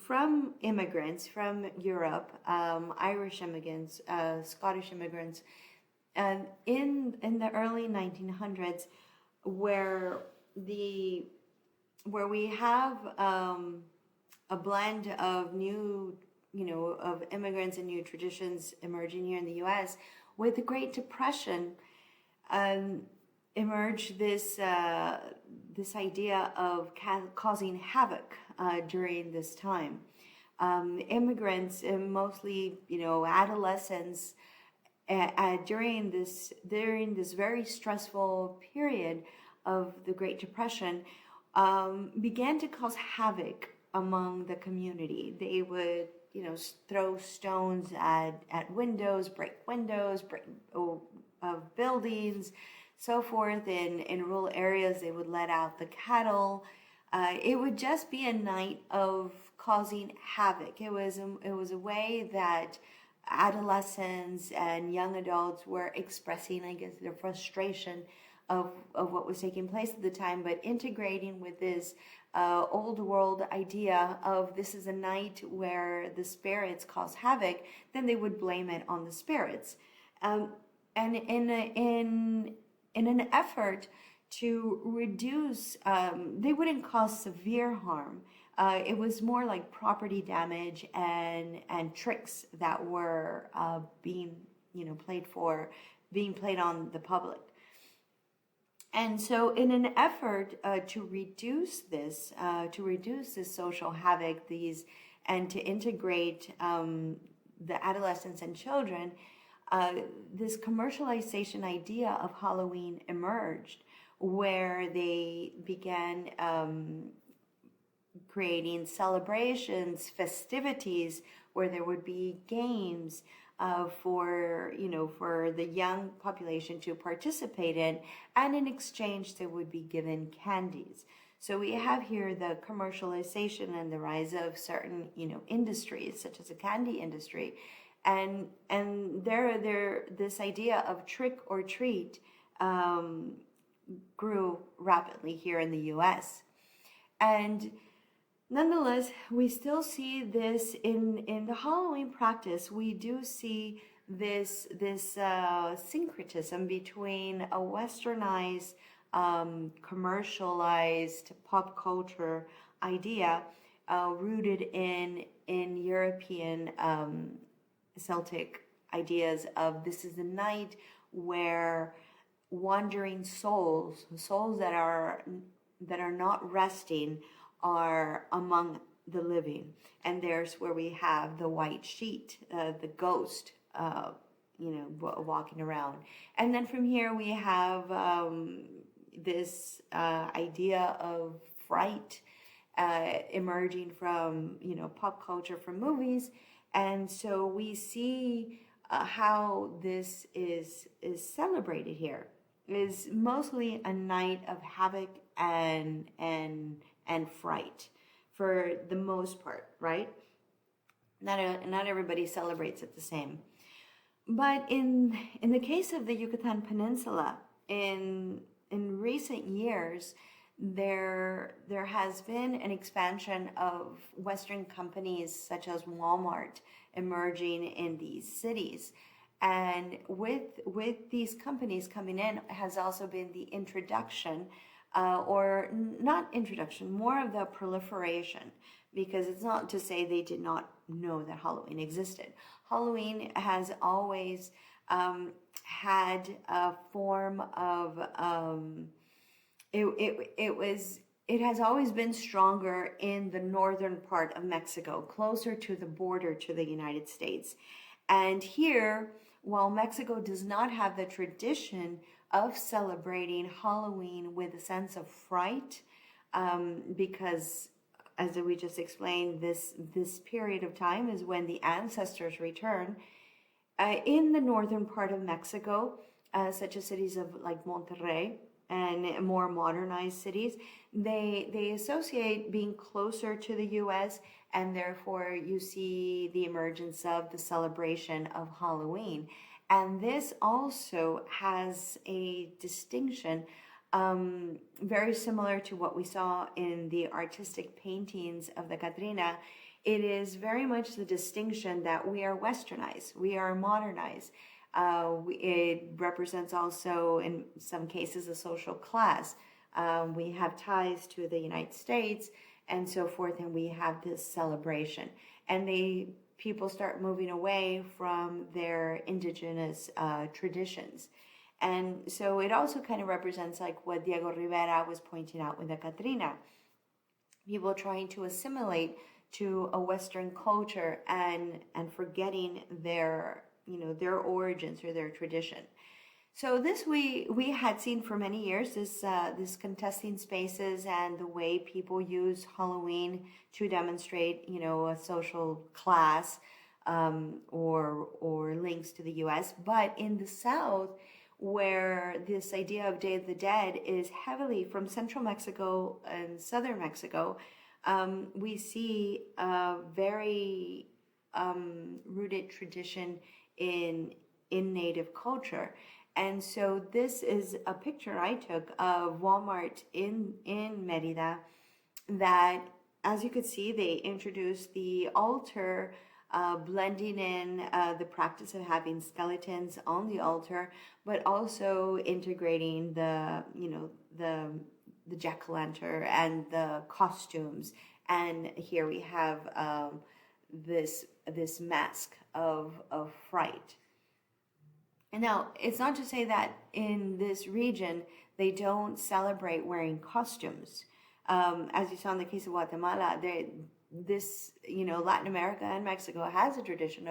Speaker 1: from immigrants from Europe, Irish immigrants, Scottish immigrants, and in the early 1900s, where we have a blend of new, of immigrants and new traditions emerging here in the U.S. With the Great Depression, emerged this idea of causing havoc during this time. Immigrants, mostly adolescents, during this very stressful period of the Great Depression, began to cause havoc among the community. They would throw stones at windows, break windows, of buildings, so forth. In rural areas, they would let out the cattle. It would just be a night of causing havoc. It was a way that adolescents and young adults were expressing, I guess, their frustration of what was taking place at the time, but integrating with this old world idea of this is a night where the spirits cause havoc. Then they would blame it on the spirits, and in an effort to reduce, they wouldn't cause severe harm. It was more like property damage and tricks that were being played on the public. And so, in an effort to reduce this social havoc, and to integrate the adolescents and children, this commercialization idea of Halloween emerged, where they began creating celebrations, festivities, where there would be games for the young population to participate in, and in exchange they would be given candies. So we have here the commercialization and the rise of certain industries, such as the candy industry, and this idea of trick or treat grew rapidly here in the U.S. And nonetheless, we still see this in the Halloween practice. We do see this syncretism between a westernized, commercialized pop culture idea rooted in European Celtic ideas of this is the night where wandering souls that are not resting, are among the living. And there's where we have the white sheet, the ghost, walking around. And then from here we have this idea of fright emerging from, pop culture, from movies. And so we see how this is celebrated here. It is mostly a night of havoc and fright for the most part, right? Not everybody celebrates it the same. But in the case of the Yucatan Peninsula, in recent years, there has been an expansion of Western companies such as Walmart emerging in these cities. And with these companies coming in has also been the introduction, or not introduction, more of the proliferation, because it's not to say they did not know that Halloween existed. Halloween has always had a form of it has always been stronger in the northern part of Mexico, closer to the border to the United States. And here, while Mexico does not have the tradition of celebrating Halloween with a sense of fright, because as we just explained, this period of time is when the ancestors return. In the northern part of Mexico, such as cities of like Monterrey and more modernized cities, they associate being closer to the U.S., and therefore you see the emergence of the celebration of Halloween. And this also has a distinction very similar to what we saw in the artistic paintings of the Catrina. It is very much the distinction that we are westernized, we are modernized. It represents also, in some cases, a social class. We have ties to the United States and so forth, and we have this celebration. And people start moving away from their indigenous traditions. And so it also kind of represents like what Diego Rivera was pointing out with the Catrina. People trying to assimilate to a Western culture and forgetting their origins or their tradition. So this we had seen for many years, this contesting spaces and the way people use Halloween to demonstrate, a social class or links to the U.S. But in the South, where this idea of Day of the Dead is heavily from central Mexico and southern Mexico, we see a very rooted tradition in native culture. And so this is a picture I took of Walmart in Merida that, as you could see, they introduced the altar, blending in the practice of having skeletons on the altar, but also integrating the jack-o'-lantern and the costumes. And here we have this mask of fright. And now, it's not to say that in this region they don't celebrate wearing costumes. As you saw in the case of Guatemala, Latin America and Mexico has a tradition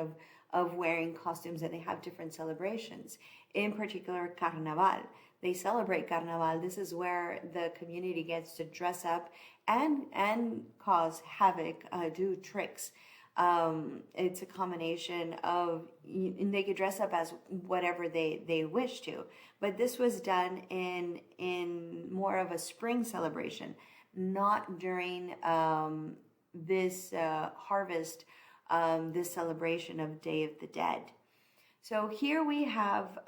Speaker 1: of wearing costumes, and they have different celebrations. In particular, Carnaval. They celebrate Carnaval. This is where the community gets to dress up and cause havoc, do tricks. It's a combination of, they could dress up as whatever they wish to, but this was done in more of a spring celebration, not during this harvest, this celebration of Day of the Dead. So here we have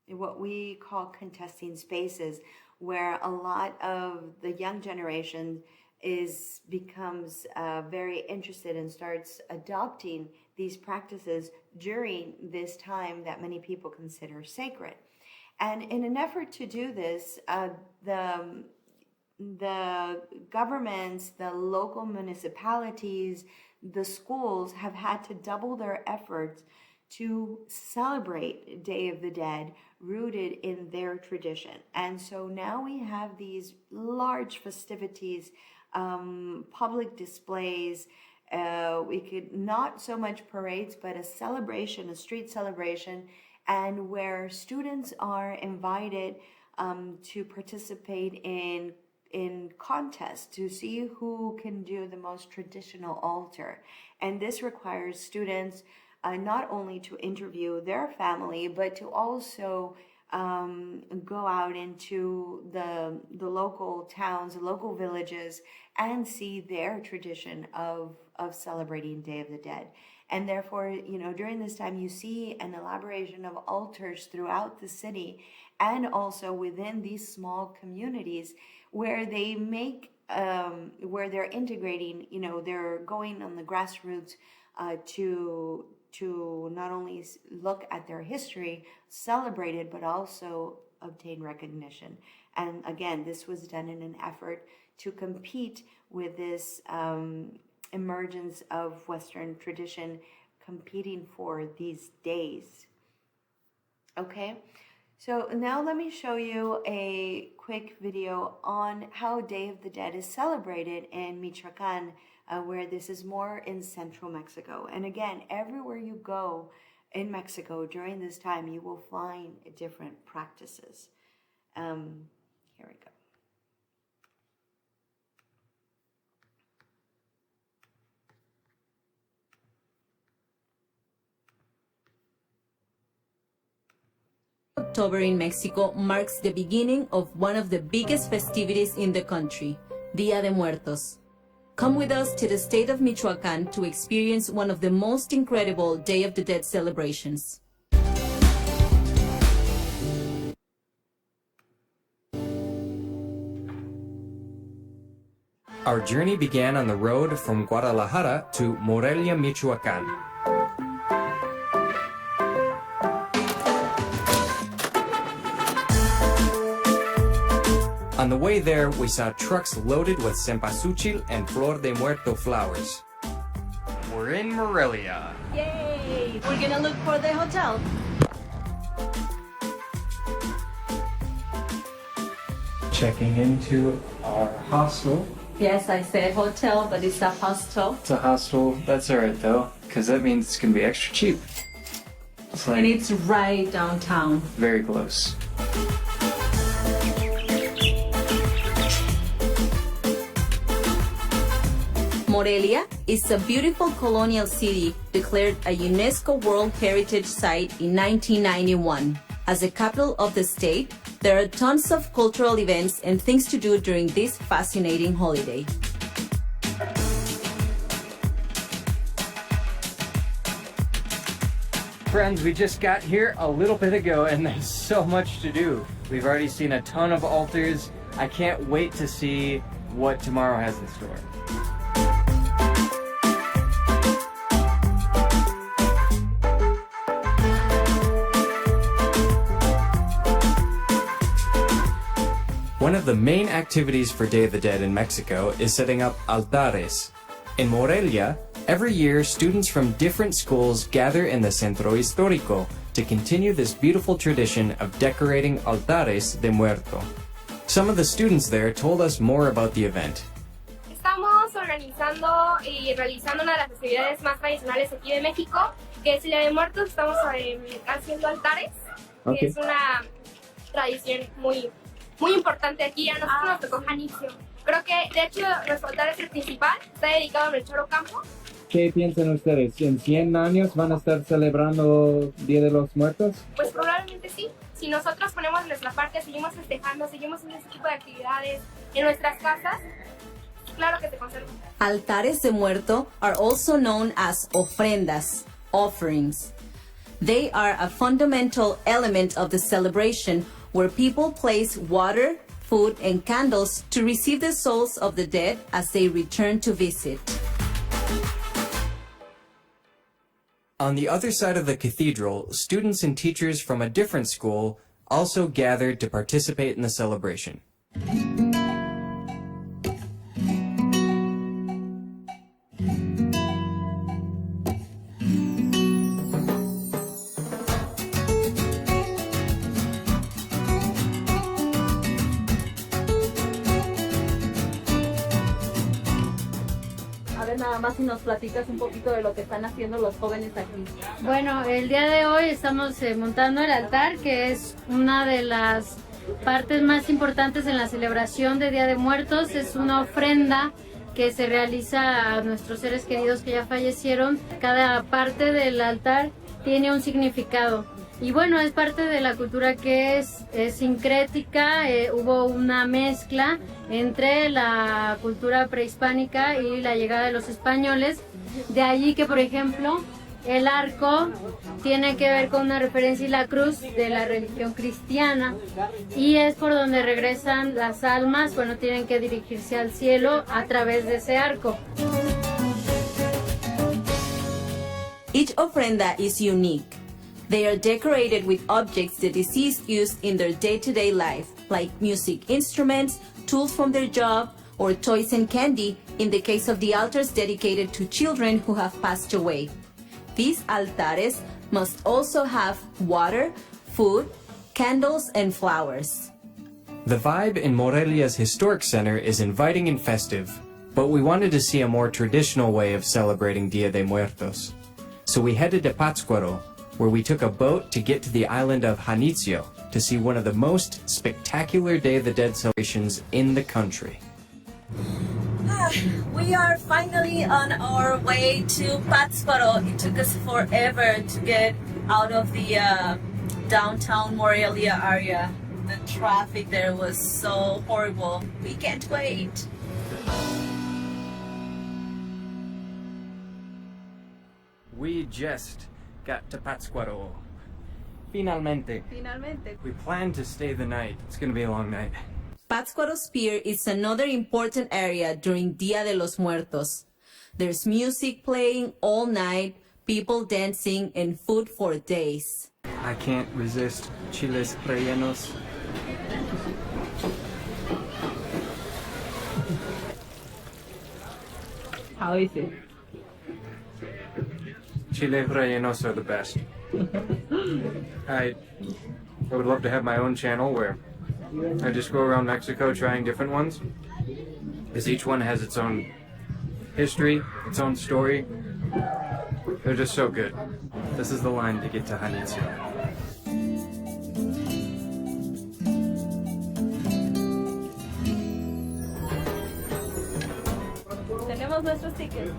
Speaker 1: what we call contesting spaces, where a lot of the young generation becomes very interested and starts adopting these practices during this time that many people consider sacred. And in an effort to do this, the governments, the local municipalities, the schools have had to double their efforts to celebrate Day of the Dead rooted in their tradition. And so now we have these large festivities, public displays. We could not so much parades, but a celebration, a street celebration, and where students are invited to participate in contests to see who can do the most traditional altar. And this requires students not only to interview their family, but to also go out into the local towns, the local villages, and see their tradition of celebrating Day of the Dead. And therefore, during this time, you see an elaboration of altars throughout the city and also within these small communities where they make, where they're integrating, they're going on the grassroots to not only look at their history, celebrate it, but also obtain recognition. And again, this was done in an effort to compete with this emergence of Western tradition, competing for these days. Okay, so now let me show you a quick video on how Day of the Dead is celebrated in Michoacan, where this is more in central Mexico. And again, everywhere you go in Mexico during this time, you will find different practices. Here we go.
Speaker 7: October in Mexico marks the beginning of one of the biggest festivities in the country, Dia de Muertos. Come with us to the state of Michoacan to experience one of the most incredible Day of the Dead celebrations.
Speaker 8: Our journey began on the road from Guadalajara to Morelia, Michoacan. On the way there, we saw trucks loaded with cempasúchil and flor de muerto flowers. We're in Morelia.
Speaker 7: Yay! We're gonna look for the hotel.
Speaker 9: Checking into our hostel.
Speaker 7: Yes, I said hotel, but it's a hostel.
Speaker 9: It's a hostel. That's alright though, because that means it's gonna be extra cheap. It's like
Speaker 7: And it's right downtown.
Speaker 9: very close.
Speaker 7: Morelia is a beautiful colonial city declared a UNESCO World Heritage Site in 1991. As the capital of the state, there are tons of cultural events and things to do during this fascinating holiday.
Speaker 9: Friends, we just got here a little bit ago and there's so much to do. We've already seen a ton of altars. I can't wait to see what tomorrow has in store.
Speaker 8: One of the main activities for Day of the Dead in Mexico is setting up altares. In Morelia, every year students from different schools gather in the Centro Histórico to continue this beautiful tradition of decorating altares de muerto. Some of the students there told us more about the event.
Speaker 10: Estamos organizando y realizando una de las festividades más tradicionales aquí de México, que es el Día de Muertos. Estamos haciendo altares, que es una tradición muy importante aquí. A nosotros nos tocó Janicio. Creo que, de hecho, nuestro altar es el principal, está dedicado a Melchor Ocampo.
Speaker 9: ¿Qué piensan ustedes? ¿En 100 años van a estar celebrando Día de los Muertos?
Speaker 10: Pues probablemente sí. Si nosotros ponemos nuestra parte, seguimos festejando, seguimos haciendo este tipo de actividades en nuestras casas, claro que se conserva.
Speaker 7: Altares de muerto are also known as ofrendas, offerings. They are a fundamental element of the celebration where people place water, food, and candles to receive the souls of the dead as they return to visit.
Speaker 8: On the other side of the cathedral, students and teachers from a different school also gathered to participate in the celebration.
Speaker 7: nada más si nos platicas un poquito de lo que están haciendo los jóvenes aquí.
Speaker 11: Bueno, el día de hoy estamos montando el altar, que es una de las partes más importantes en la celebración de Día de Muertos. Es una ofrenda que se realiza a nuestros seres queridos que ya fallecieron. Cada parte del altar tiene un significado. Y bueno, es parte de la cultura que es sincrética. Hubo una mezcla entre la cultura prehispánica y la llegada de los españoles. De allí que, por ejemplo, el arco tiene que ver con una referencia y la cruz de la religión cristiana. Y es por donde regresan las almas cuando tienen que dirigirse al cielo a través de ese arco.
Speaker 7: Each ofrenda is unique. They are decorated with objects the deceased used in their day-to-day life, like music instruments, tools from their job, or toys and candy in the case of the altars dedicated to children who have passed away. These altares must also have water, food, candles, and flowers.
Speaker 8: The vibe in Morelia's historic center is inviting and festive, but we wanted to see a more traditional way of celebrating Dia de Muertos. So we headed to Pátzcuaro, where we took a boat to get to the island of Janitzio to see one of the most spectacular Day of the Dead celebrations in the country.
Speaker 7: We are finally on our way to Pátzcuaro. It took us forever to get out of the downtown Morelia area. The traffic there was so horrible. We can't wait.
Speaker 9: We just got to Pátzcuaro. Finalmente. We plan to stay the night. It's gonna be a long night.
Speaker 7: Pátzcuaro's Pier is another important area during Dia de los Muertos. There's music playing all night, people dancing, and food for days.
Speaker 9: I can't resist chiles rellenos.
Speaker 7: How is it?
Speaker 9: Chile rellenos are the best. I would love to have my own channel where I just go around Mexico trying different ones, because each one has its own history, its own story. They're just so good. This is the line to get to Janitzio.
Speaker 7: Tenemos nuestros tickets.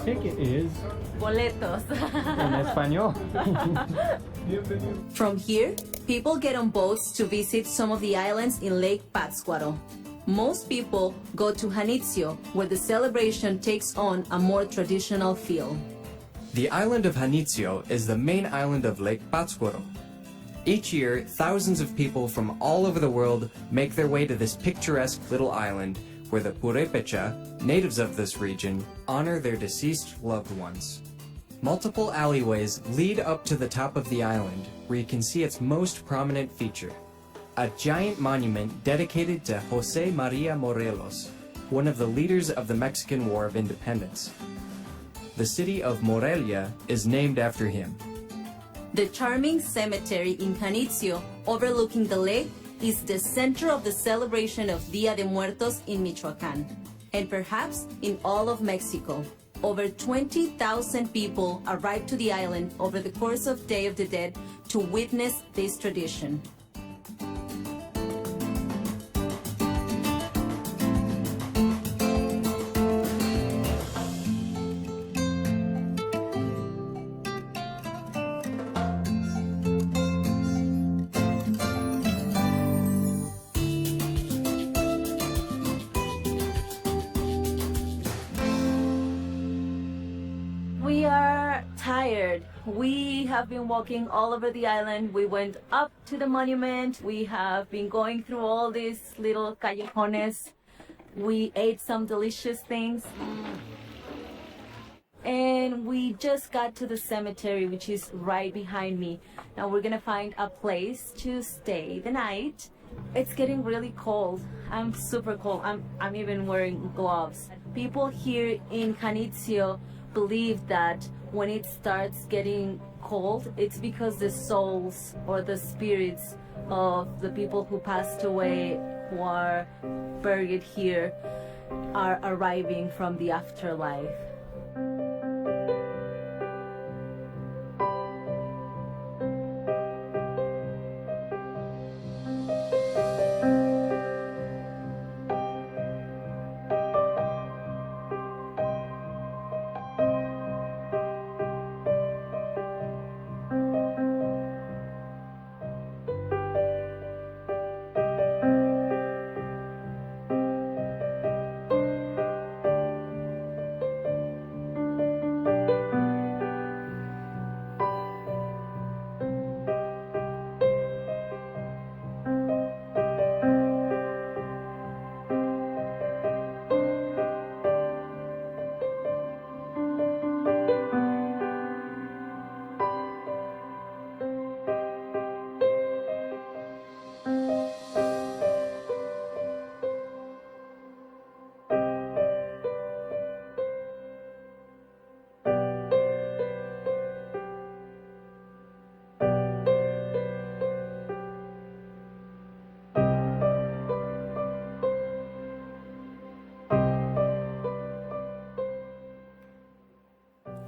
Speaker 9: Ticket is
Speaker 7: Boletos.
Speaker 9: en español.
Speaker 7: From here, people get on boats to visit some of the islands in Lake Pátzcuaro. Most people go to Janitzio, where the celebration takes on a more traditional feel.
Speaker 8: The island of Janitzio is the main island of Lake Pátzcuaro. Each year, thousands of people from all over the world make their way to this picturesque little island where the Purépecha, natives of this region, honor their deceased loved ones. Multiple alleyways lead up to the top of the island, where you can see its most prominent feature, a giant monument dedicated to José María Morelos, one of the leaders of the Mexican War of Independence. The city of Morelia is named after him.
Speaker 7: The charming cemetery in Janitzio, overlooking the lake, is the center of the celebration of Dia de Muertos in Michoacán, and perhaps in all of Mexico. Over 20,000 people arrived to the island over the course of Day of the Dead to witness this tradition. We are tired. We have been walking all over the island. We went up to the monument. We have been going through all these little callejones. We ate some delicious things. And we just got to the cemetery, which is right behind me. Now we're gonna find a place to stay the night. It's getting really cold. I'm super cold. I'm even wearing gloves. People here in Janitzio believe that when it starts getting cold, it's because the souls or the spirits of the people who passed away, who are buried here, are arriving from the afterlife.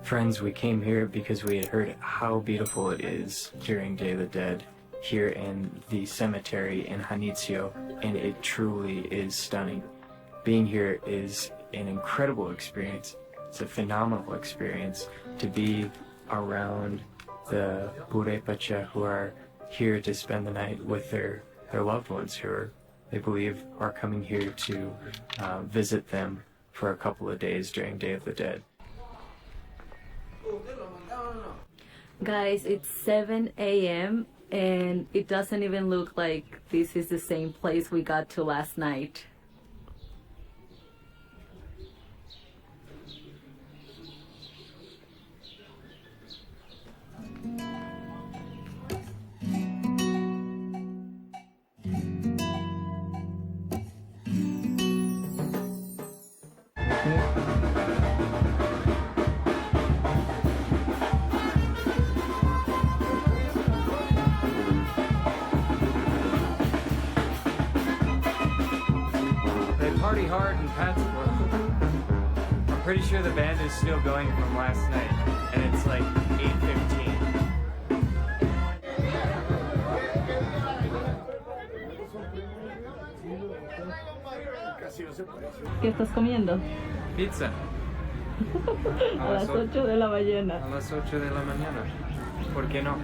Speaker 8: Friends, we came here because we had heard how beautiful it is during Day of the Dead here in the cemetery in Janitzio, and it truly is stunning. Being here is an incredible experience. It's a phenomenal experience to be around the Purepecha who are here to spend the night with their loved ones who are, they believe are coming here to visit them for a couple of days during Day of the Dead.
Speaker 7: Guys, it's 7 a.m. and it doesn't even look like this is the same place we got to last night.
Speaker 9: They party hard in Patchwork. I'm pretty sure the band is still going from last night, and it's like 8:15.
Speaker 7: ¿Qué estás comiendo?
Speaker 9: Pizza.
Speaker 7: A las 8 de la mañana.
Speaker 9: A las 8 de la mañana. ¿Por qué no?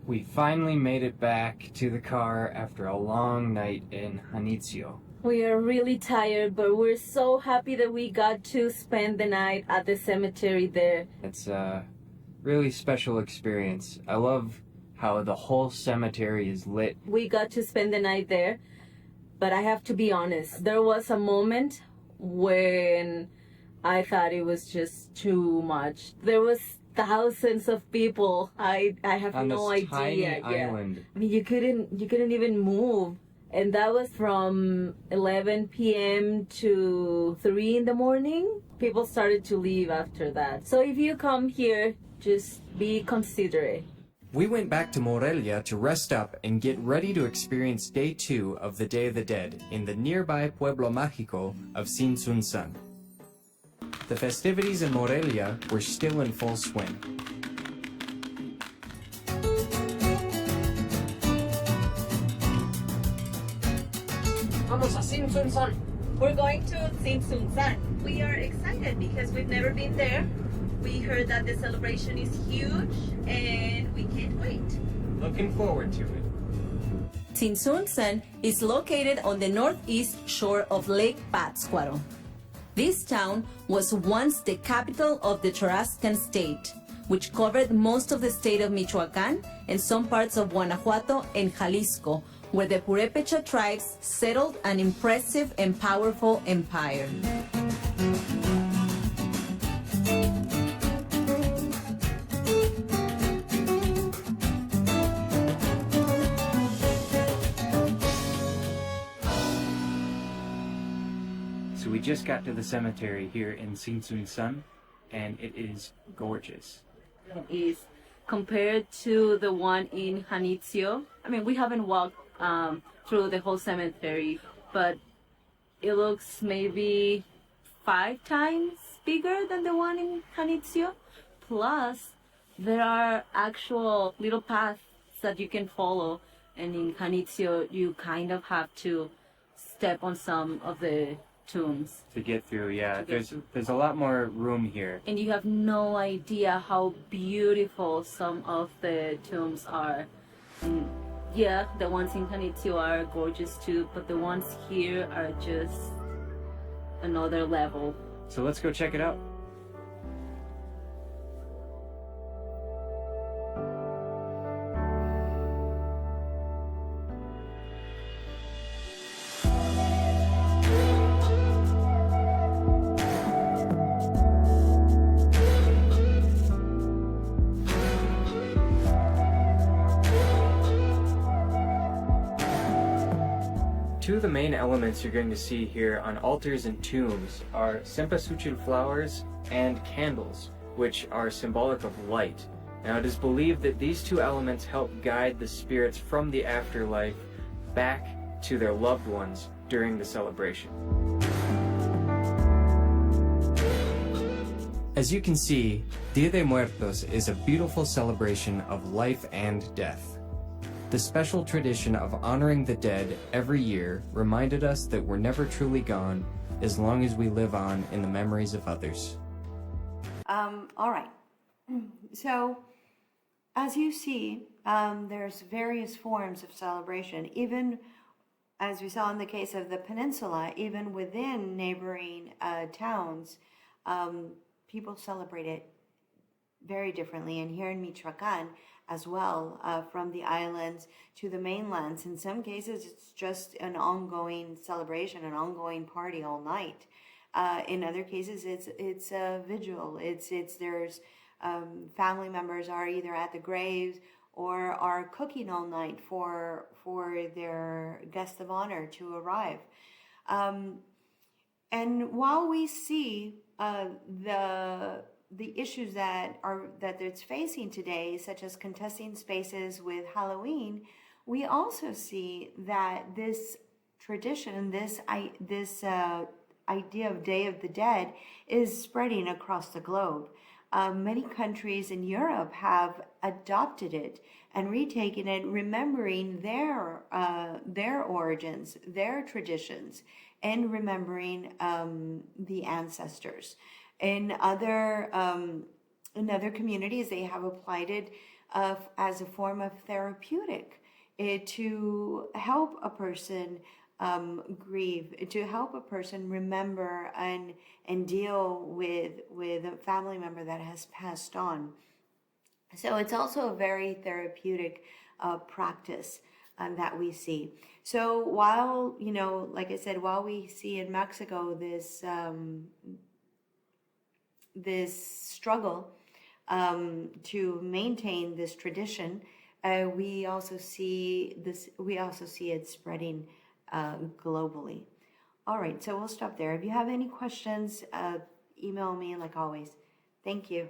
Speaker 9: We finally made it back to the car after a long night in Janitzio.
Speaker 7: We are really tired, but we're so happy that we got to spend the night at the cemetery there.
Speaker 8: It's a really special experience. I love how the whole cemetery is lit.
Speaker 7: We got to spend the night there, but I have to be honest, there was a moment when I thought it was just too much. There was thousands of people. I have
Speaker 8: On
Speaker 7: no
Speaker 8: this
Speaker 7: idea.
Speaker 8: tiny
Speaker 7: Yeah.
Speaker 8: island.
Speaker 7: I mean, you couldn't even move. And that was from 11 p.m. to 3 in the morning. People started to leave after that. So if you come here, just be considerate.
Speaker 8: We went back to Morelia to rest up and get ready to experience day 2 of the Day of the Dead in the nearby Pueblo Mágico of Sinsunsan. The festivities in Morelia were still in full swing.
Speaker 7: Vamos a Sinsunsan. We're going to Sinsunsan. We are excited because we've never been there. We heard that the celebration is huge and we can't wait.
Speaker 8: Looking forward to it.
Speaker 7: Sinsunsan is located on the northeast shore of Lake Pátzcuaro. This town was once the capital of the Tarascan state, which covered most of the state of Michoacán and some parts of Guanajuato and Jalisco, where the Purepecha tribes settled an impressive and powerful empire.
Speaker 9: So we just got to the cemetery here in Sinsunsan, and it is gorgeous.
Speaker 7: Is compared to the one in Janitzio. I mean, we haven't walked through the whole cemetery, but it looks maybe 5 times bigger than the one in Janitzio. Plus, there are actual little paths that you can follow. And in Janitzio, you kind of have to step on some of the tombs.
Speaker 9: To get through, yeah. There's a lot more room here.
Speaker 7: And you have no idea how beautiful some of the tombs are. And yeah, the ones in Janitzio are gorgeous too, but the ones here are just another level.
Speaker 9: So let's go check it out. Two of the main elements you're going to see here on altars and tombs are cempasúchil flowers and candles, which are symbolic of light. Now it is believed that these two elements help guide the spirits from the afterlife back to their loved ones during the celebration.
Speaker 8: As you can see, Dia de Muertos is a beautiful celebration of life and death. The special tradition of honoring the dead every year reminded us that we're never truly gone as long as we live on in the memories of others.
Speaker 1: All right. So, as you see, there's various forms of celebration. Even as we saw in the case of the peninsula, even within neighboring towns, people celebrate it very differently. And here in Michoacan as well, from the islands to the mainlands, in some cases it's just an ongoing celebration, an ongoing party all night. In other cases it's a vigil. There's family members are either at the graves or are cooking all night for their guest of honor to arrive. And while we see the issues that it's facing today, such as contesting spaces with Halloween, we also see that this tradition, this idea of Day of the Dead, is spreading across the globe. Many countries in Europe have adopted it and retaken it, remembering their origins, their traditions, and remembering the ancestors. In other communities, they have applied it as a form of therapeutic to help a person grieve, to help a person remember and deal with a family member that has passed on. So it's also a very therapeutic practice that we see. So while, like I said, while we see in Mexico this struggle to maintain this tradition, we also see it spreading globally. All right, so we'll stop there. If you have any questions, email me like always. Thank you.